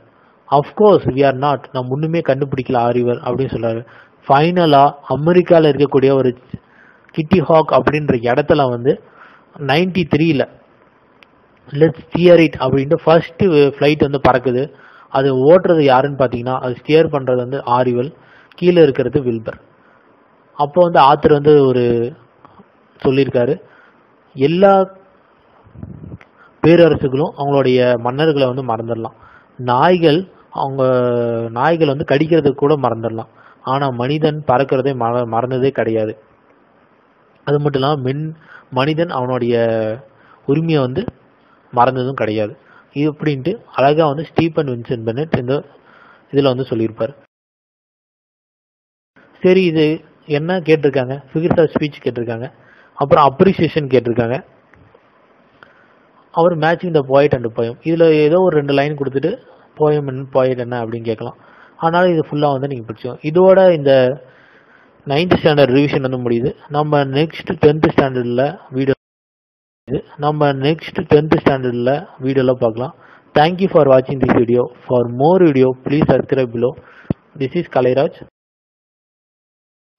அஃப்கோர்ஸ் வி ஆர் நாட், நம்ம ஒன்றுமே கண்டுபிடிக்கல ஆரிவர் அப்படின்னு சொல்கிறாரு. ஃபைனலாக அமெரிக்காவில் இருக்கக்கூடிய ஒரு கிட்டி ஹாக் அப்படின்ற இடத்துல வந்து 93ல் லெட்ஸ் ஸ்டியர் இட் அப்படின்ட்டு ஃபர்ஸ்ட் ஃப்ளைட் வந்து பறக்குது. அது ஓட்டுறது யாருன்னு பார்த்தீங்கன்னா அது ஸ்டியர் பண்ணுறது வந்து ஆரிவல், கீழே இருக்கிறது வில்பர். அப்போ வந்து ஆத்தர் வந்து ஒரு சொல்லியிருக்காரு, எல்லா பேரரசுகளும் அவங்களுடைய மன்னர்களை வந்து மறந்துடலாம், நாய்கள் வந்து கடிக்கிறதுக்கு கூட மறந்துடலாம், ஆனால் மனிதன் பறக்கிறதே மறந்ததே கிடையாது. அது மட்டும் இல்லாமல் மனிதன் அவனுடைய உரிமையை வந்து மறந்ததும் கிடையாது. இது அப்படின்ட்டு அழகா வந்து ஸ்டீபன் வின்சென்ட் பெனெட் இந்த இதில் வந்து சொல்லியிருப்பார். சரி, இது என்ன கேட்டிருக்காங்க, ஃபிகர்ஸ் ஆஃப் ஸ்பீச் கேட்டிருக்காங்க, அப்புறம் அப்ரிசியேஷன் கேட்டிருக்காங்க, or matching the poet and poem. இதில் ஏதோ ஒரு 2 லைன் கொடுத்துட்டு போயம் என்ன போயட் என்ன அப்படின்னு கேட்கலாம். அதனால இது ஃபுல்லாக வந்து நீங்கள் பிடிச்சோம். இதோட இந்த 9th ஸ்டாண்டர்ட் ரிவிஷன் வந்து முடியுது. நம்ம நெக்ஸ்ட் 10th ஸ்டாண்டர்டில் வீடியோவில் பார்க்கலாம். தேங்க்யூ ஃபார் வாட்சிங் this video. For more video please subscribe below. This is Kalairaj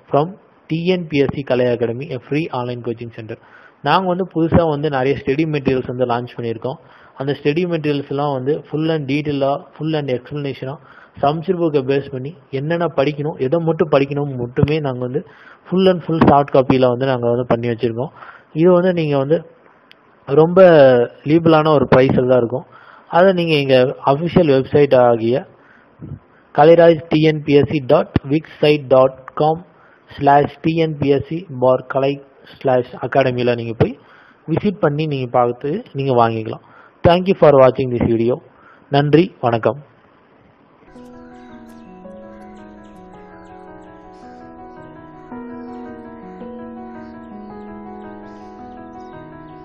from TNPSC Kalai academy, a free online coaching centre. நாங்கள் வந்து புதுசாக வந்து நிறைய ஸ்டடி மெட்டீரியல்ஸ் வந்து லான்ச் பண்ணியிருக்கோம். அந்த ஸ்டடி மெட்டீரியல்ஸ்லாம் வந்து ஃபுல் அண்ட் டீட்டெயிலாக, ஃபுல் அண்ட் எக்ஸ்ப்ளனேஷனாக சம்ஸ்கிரிப்ட் புக்கை பேஸ் பண்ணி என்னென்ன படிக்கணும், எதை மட்டும் படிக்கணும் மட்டுமே நாங்கள் வந்து ஃபுல் அண்ட் ஃபுல் சாஃப்ட் காப்பியில் வந்து நாங்கள் வந்து பண்ணி வச்சுருக்கோம். இது வந்து நீங்கள் வந்து ரொம்ப லீபலான ஒரு ப்ரைஸில் தான் இருக்கும். அதை நீங்கள் எங்கள் அஃபிஷியல் வெப்சைட் ஆகிய kalairajtnpsc.wixsite.com/tnpsc/kalai/academy நீங்கள் போய் விசிட் பண்ணி நீங்கள் பார்த்து நீங்கள் வாங்கிக்கலாம். தேங்க்யூ ஃபார் வாட்சிங் திஸ் வீடியோ. நன்றி, வணக்கம்.